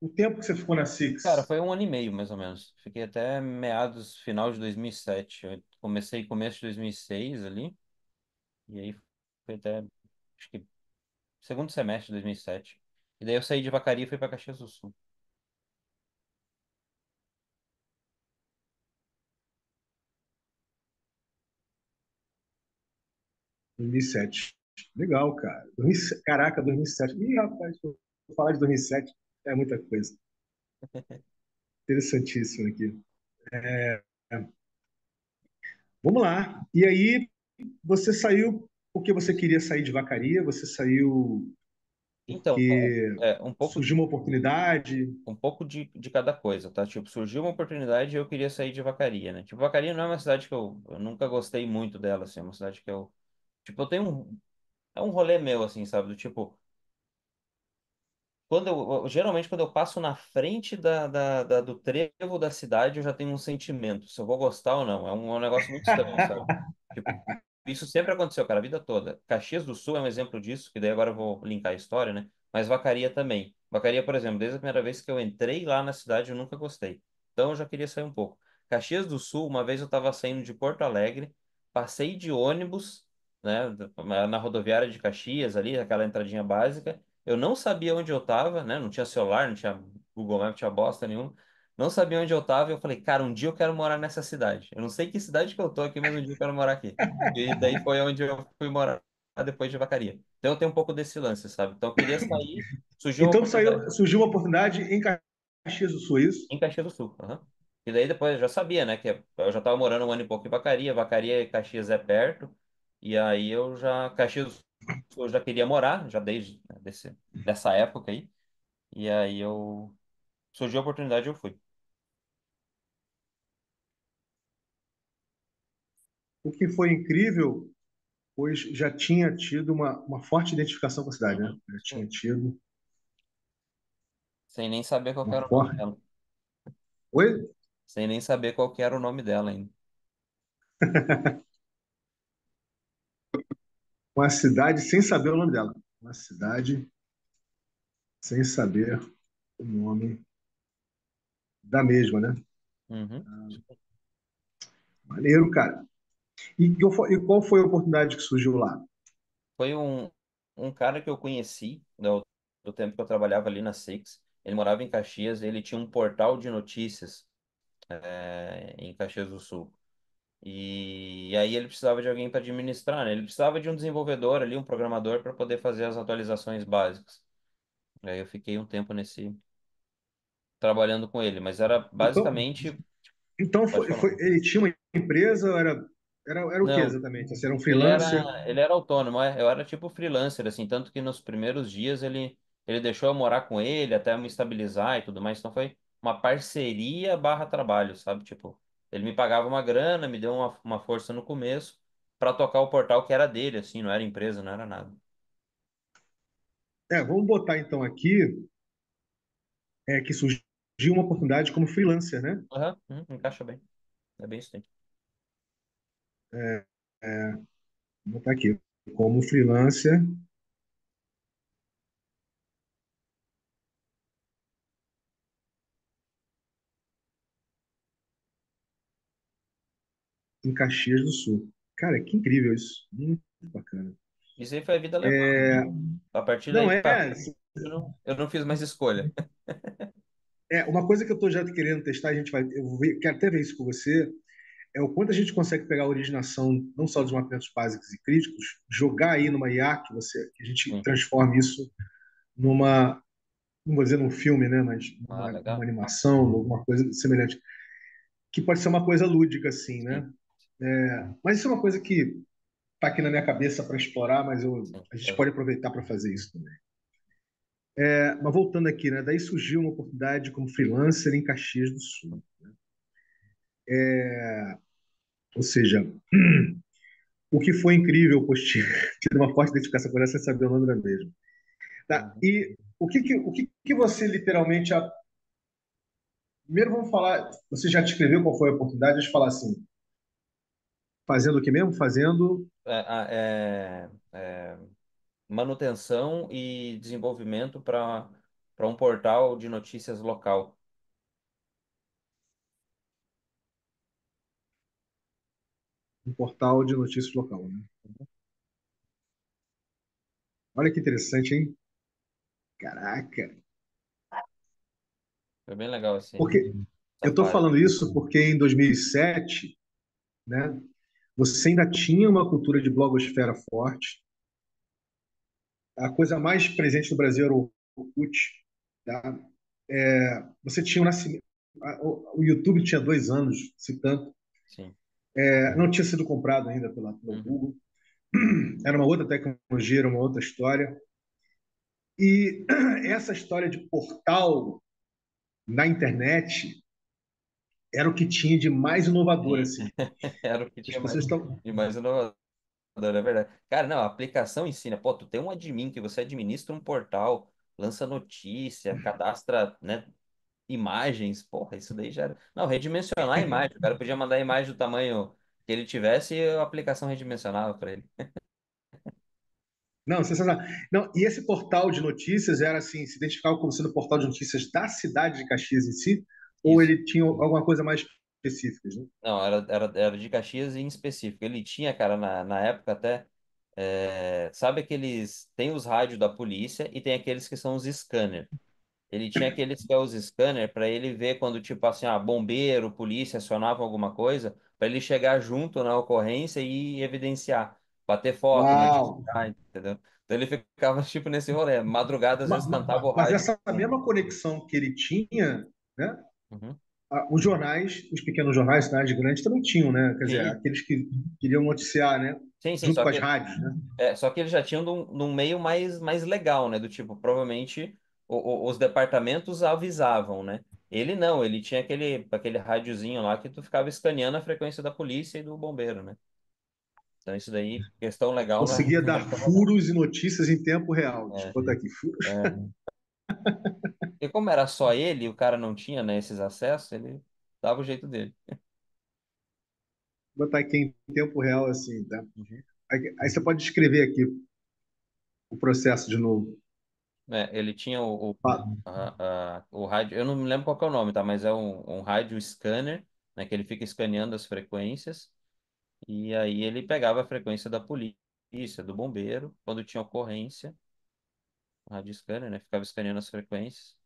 o tempo que você ficou na Cara, Six? foi 1 ano e meio, mais ou menos. Fiquei até meados, final de 2007. Eu comecei começo de 2006 ali, e aí foi até, acho que, segundo semestre de 2007. E daí eu saí de Vacaria e fui para Caxias do Sul. 2007. Legal, cara. Caraca, 2007. Ih, rapaz, vou falar de 2007 é muita coisa. Interessantíssimo aqui. Vamos lá. E aí, você saiu porque você queria sair de Vacaria? Você saiu Então, cara, porque um pouco surgiu uma oportunidade? de cada coisa, tá? Tipo, surgiu uma oportunidade e eu queria sair de Vacaria, né? Tipo, Vacaria não é uma cidade que eu nunca gostei muito dela, assim, é uma cidade que eu, tipo, eu tenho é um rolê meu, assim, sabe? Do tipo, geralmente quando eu passo na frente do trevo da cidade, eu já tenho um sentimento, se eu vou gostar ou não. É um negócio muito estranho, sabe? Tipo, isso sempre aconteceu, cara, a vida toda. Caxias do Sul é um exemplo disso, que daí agora eu vou linkar a história, né? Mas Vacaria também. Vacaria, por exemplo, desde a primeira vez que eu entrei lá na cidade, eu nunca gostei. Então eu já queria sair um pouco. Caxias do Sul, uma vez eu estava saindo de Porto Alegre, passei de ônibus, né, na rodoviária de Caxias ali, aquela entradinha básica. Eu não sabia onde eu estava, né? Não tinha celular, não tinha Google Maps, não tinha bosta nenhuma. Não sabia onde eu estava e eu falei, cara, um dia eu quero morar nessa cidade. Eu não sei que cidade que eu tô aqui, mas um dia eu quero morar aqui. E daí foi onde eu fui morar depois de Vacaria. Então eu tenho um pouco desse lance, sabe? Então eu queria sair, surgiu uma Então oportunidade surgiu uma oportunidade em Caxias do Sul, é isso? em Caxias do Sul. Aham. E daí depois eu já sabia, né? Que eu já estava morando 1 ano e pouco em Vacaria. Vacaria e Caxias é perto. E aí Caxias do Sul eu já queria morar, já desde, né, dessa época aí. E aí surgiu a oportunidade e eu fui. O que foi incrível, pois já tinha tido uma forte identificação com a cidade, né? Uhum. Já tinha Sim. tido Sem nem saber qual que uma era o nome forte. dela. Oi? Sem nem saber qual que era o nome dela ainda. Uma cidade sem saber o nome dela. Uma cidade sem saber o nome da mesma, né? Uhum. Maneiro, cara. E qual foi a oportunidade que surgiu lá? Foi um cara que eu conheci do tempo que eu trabalhava ali na Six. Ele morava em Caxias, ele tinha um portal de notícias em Caxias do Sul. E aí ele precisava de alguém para administrar, né? Ele precisava de um desenvolvedor ali, um programador para poder fazer as atualizações básicas. Aí eu fiquei um tempo trabalhando com ele, mas era Então, basicamente, então pode falar. ele tinha uma empresa, era era o que Não, exatamente? Você era um ele freelancer? era, ele era autônomo, é. Eu era tipo freelancer, assim, tanto que nos primeiros dias ele deixou eu morar com ele até eu me estabilizar e tudo mais. Então foi uma parceria barra trabalho, sabe? Tipo, ele me pagava uma grana, me deu uma força no começo para tocar o portal que era dele, assim, não era empresa, não era nada. Vamos botar então aqui que surgiu uma oportunidade como freelancer, né? Aham, encaixa bem. É bem isso aí. É, é, vou botar aqui como freelancer em Caxias do Sul. Cara, que incrível isso. Muito bacana. Isso aí foi a vida levando, né? É, A partir não daí é, pra frente, eu não fiz mais escolha. uma coisa que eu estou já querendo testar, quero até ver isso com você, é o quanto a gente consegue pegar a originação não só dos mapeamentos básicos e críticos, jogar aí numa IA que a gente Sim. transforme isso numa, não vou dizer num filme, né, mas Ah, numa legal. animação, alguma coisa semelhante, que pode ser uma coisa lúdica assim, Sim, né? Mas isso é uma coisa que está aqui na minha cabeça para explorar, sim. a gente pode aproveitar para fazer isso também. Mas voltando aqui, né? Daí surgiu uma oportunidade como freelancer em Caxias do Sul. Ou seja, o que foi incrível, pois tinha tido uma forte identificação com ela sem saber o nome da mesma. Tá? Uhum. E o que você literalmente. Primeiro vamos falar. Você já descreveu qual foi a oportunidade? Deixa eu falar assim. Fazendo o que mesmo? Fazendo É, manutenção e desenvolvimento para um portal de notícias local. um portal de notícias local. Né? Olha que interessante, hein? Caraca! Foi bem legal Porque eu essa estou fase. falando isso porque em 2007, né, você ainda tinha uma cultura de blogosfera forte. A coisa mais presente no Brasil era o Orkut. Tá? Você tinha o nascimento. O YouTube tinha 2 anos, se tanto. Sim. Não tinha sido comprado ainda pelo Uhum. Google. Era uma outra tecnologia, era uma outra história. E essa história de portal na internet era o que tinha de mais inovador, Sim. assim. Era o que As tinha mais, pessoas estão. de mais inovador, é verdade. Cara, não, a aplicação ensina. Pô, tu tem um admin que você administra um portal, lança notícia, cadastra, né, imagens. Porra, isso daí já era. Não, redimensionar a imagem. O cara podia mandar a imagem do tamanho que ele tivesse e a aplicação redimensionava para ele. Não, sensacional. Não, e esse portal de notícias era assim, se identificava como sendo o portal de notícias da cidade de Caxias em si, ou Isso. ele tinha alguma coisa mais específica, né? Não, era de Caxias em específico. Ele tinha, cara, na época até. Sabe aqueles. Tem os rádios da polícia e tem aqueles que são os scanner. Ele tinha aqueles que é os scanner para ele ver quando, tipo assim, bombeiro, polícia acionavam alguma coisa, para ele chegar junto na ocorrência e evidenciar, bater foto, Uau! notificar, entendeu? Então ele ficava, tipo, nesse rolê. Madrugada, às vezes, cantava o Mas rádio. essa mesma conexão que ele tinha, né? Uhum. Os jornais, os pequenos jornais, cidades grandes também tinham, né? Quer dizer, Sim, aqueles que queriam noticiar, né? sim, sim. Junto Só com as que rádios, né? só que eles já tinham num meio mais legal, né? Do tipo, provavelmente os departamentos avisavam, né? Ele não, ele tinha aquele rádiozinho lá que tu ficava escaneando a frequência da polícia e do bombeiro, né? Então isso daí, questão legal, não Conseguia dar não ficava não. furos e notícias em tempo real. Deixa eu É, botar aqui, furos. é. E como era só ele, e o cara não tinha, né, esses acessos, ele dava o jeito dele. Vou botar aqui em tempo real, assim, tá? Uhum. Aí você pode descrever aqui o processo de novo. Ele tinha Fala. o rádio, eu não me lembro qual que é o nome, tá? Mas é um rádio scanner, né, que ele fica escaneando as frequências. E aí ele pegava a frequência da polícia, do bombeiro, quando tinha ocorrência, o rádio scanner, né? Ficava escaneando as frequências.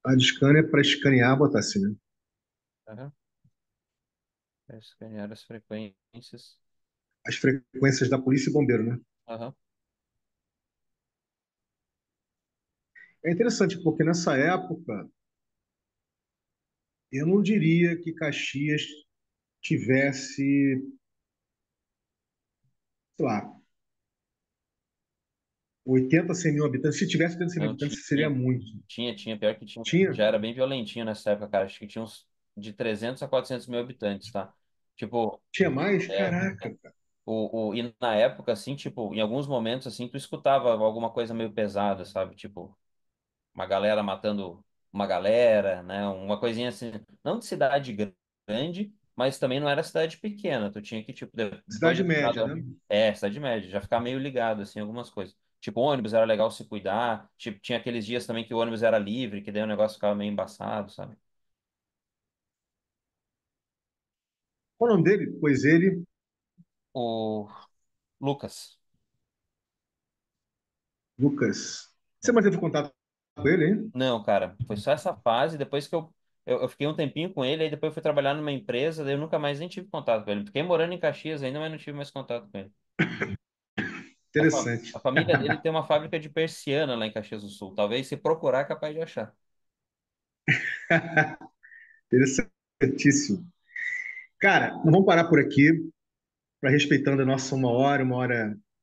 A de scanner para escanear, botar assim, né? Aham. Escanear as frequências. As frequências da polícia e bombeiro, né? Aham. É interessante, porque nessa época, eu não diria que Caxias tivesse, sei lá, 80, 100 mil habitantes. Se tivesse 80, 100 mil Não habitantes, seria tinha, muito. pior que tinha, Tinha? já era bem violentinho nessa época, cara. Acho que tinha uns de 300 a 400 mil habitantes, tá? Tipo, Tinha mais? é, Caraca, cara. e na época, assim, tipo, em alguns momentos, assim, tu escutava alguma coisa meio pesada, sabe? Tipo, uma galera matando uma galera, né? Uma coisinha assim, não de cidade grande, mas também não era cidade pequena. Tu tinha que, tipo, depois Cidade de média, ficado, né? cidade média, já ficar meio ligado, assim, em algumas coisas. Tipo, ônibus era legal se cuidar, tipo, tinha aqueles dias também que o ônibus era livre, que daí o negócio ficava meio embaçado, sabe? Qual o nome dele? Pois ele, O Lucas. Lucas. Você manteve contato com ele, hein? Não, cara, foi só essa fase, depois que eu fiquei um tempinho com ele, aí depois eu fui trabalhar numa empresa, daí eu nunca mais nem tive contato com ele. Fiquei morando em Caxias ainda, mas não tive mais contato com ele. A Interessante. família dele tem uma fábrica de persiana lá em Caxias do Sul. Talvez se procurar, é capaz de achar. Interessantíssimo. Cara, não vamos parar por aqui, para respeitando a nossa uma hora.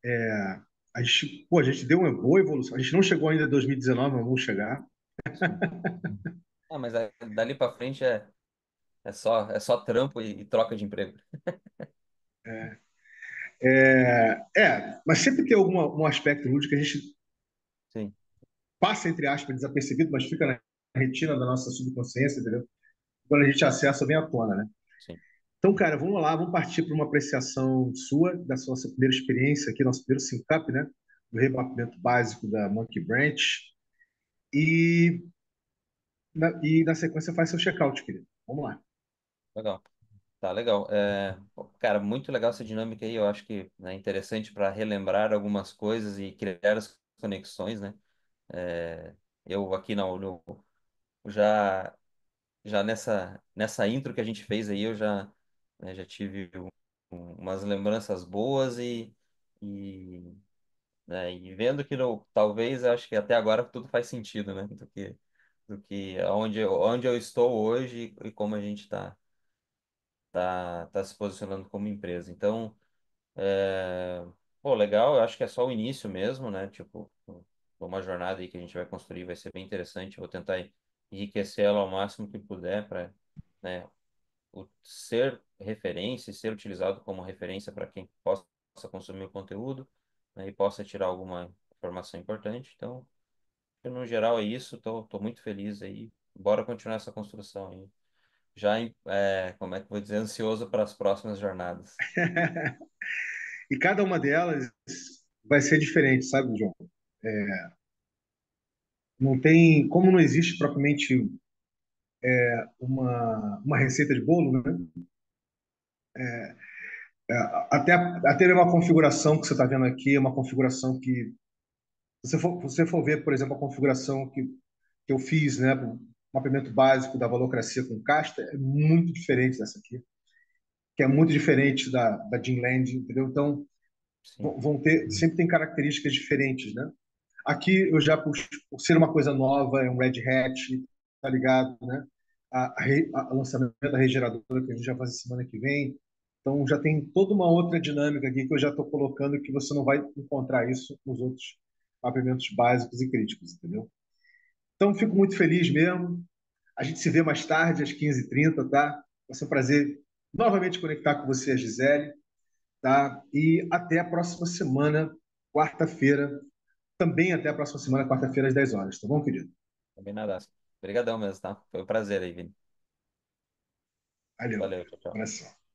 É, a gente deu uma boa evolução. A gente não chegou ainda em 2019, mas vamos chegar. Sim. Ah, mas dali pra frente é só trampo e troca de emprego. Mas sempre tem um aspecto lúdico que a gente Sim, passa, entre aspas, desapercebido, mas fica na retina da nossa subconsciência, entendeu? Quando a gente acessa, vem à tona, né? sim. Então, cara, vamos lá, vamos partir para uma apreciação sua, da sua primeira experiência aqui, nosso primeiro sync-up, né? Do remapeamento básico da Monkey Branch. E na sequência faz seu check-out, querido. Vamos lá. Legal. Tá legal. Pô, cara, muito legal essa dinâmica aí. Eu acho que é interessante para relembrar algumas coisas e criar as conexões, né? É, eu aqui já já nessa intro que a gente fez aí, eu já tive umas lembranças boas e, e vendo que talvez acho que até agora tudo faz sentido, né? Do que onde eu estou hoje e como a gente tá se posicionando como empresa. Então, pô, legal, eu acho que é só o início mesmo, né? Tipo, uma jornada aí que a gente vai construir, vai ser bem interessante. Vou tentar enriquecer ela ao máximo que puder para, né, ser referência e ser utilizado como referência para quem possa consumir o conteúdo, né, e possa tirar alguma informação importante. Então, no geral é isso. Tô muito feliz aí. Bora continuar essa construção aí. Já, como é que eu vou dizer, ansioso para as próximas jornadas. E cada uma delas vai ser diferente, sabe, João? Não tem, como não existe propriamente uma receita de bolo, né? Até uma configuração que você está vendo aqui, é uma configuração que, se você for ver, por exemplo, a configuração que eu fiz, né, o mapeamento básico da valocracia com casta, é muito diferente dessa aqui, que é muito diferente da Gene entendeu? Então, Sim, sempre tem características diferentes, né? Aqui eu já, por ser uma coisa nova, é um Red Hat, tá ligado, né? O lançamento da regeneradora que a gente já faz semana que vem. Então já tem toda uma outra dinâmica aqui que eu já estou colocando que você não vai encontrar isso nos outros mapeamentos básicos e críticos, entendeu? Então fico muito feliz mesmo. A gente se vê mais tarde, às 15h30, tá? Vai ser um prazer novamente conectar com você, Gisele, tá? E até a próxima semana, quarta-feira, também até a próxima semana, quarta-feira, às 10 horas, tá bom, querido? também nada. Obrigadão mesmo, tá? Foi um prazer aí, Vini. Valeu. Valeu, tchau, tchau. Abração.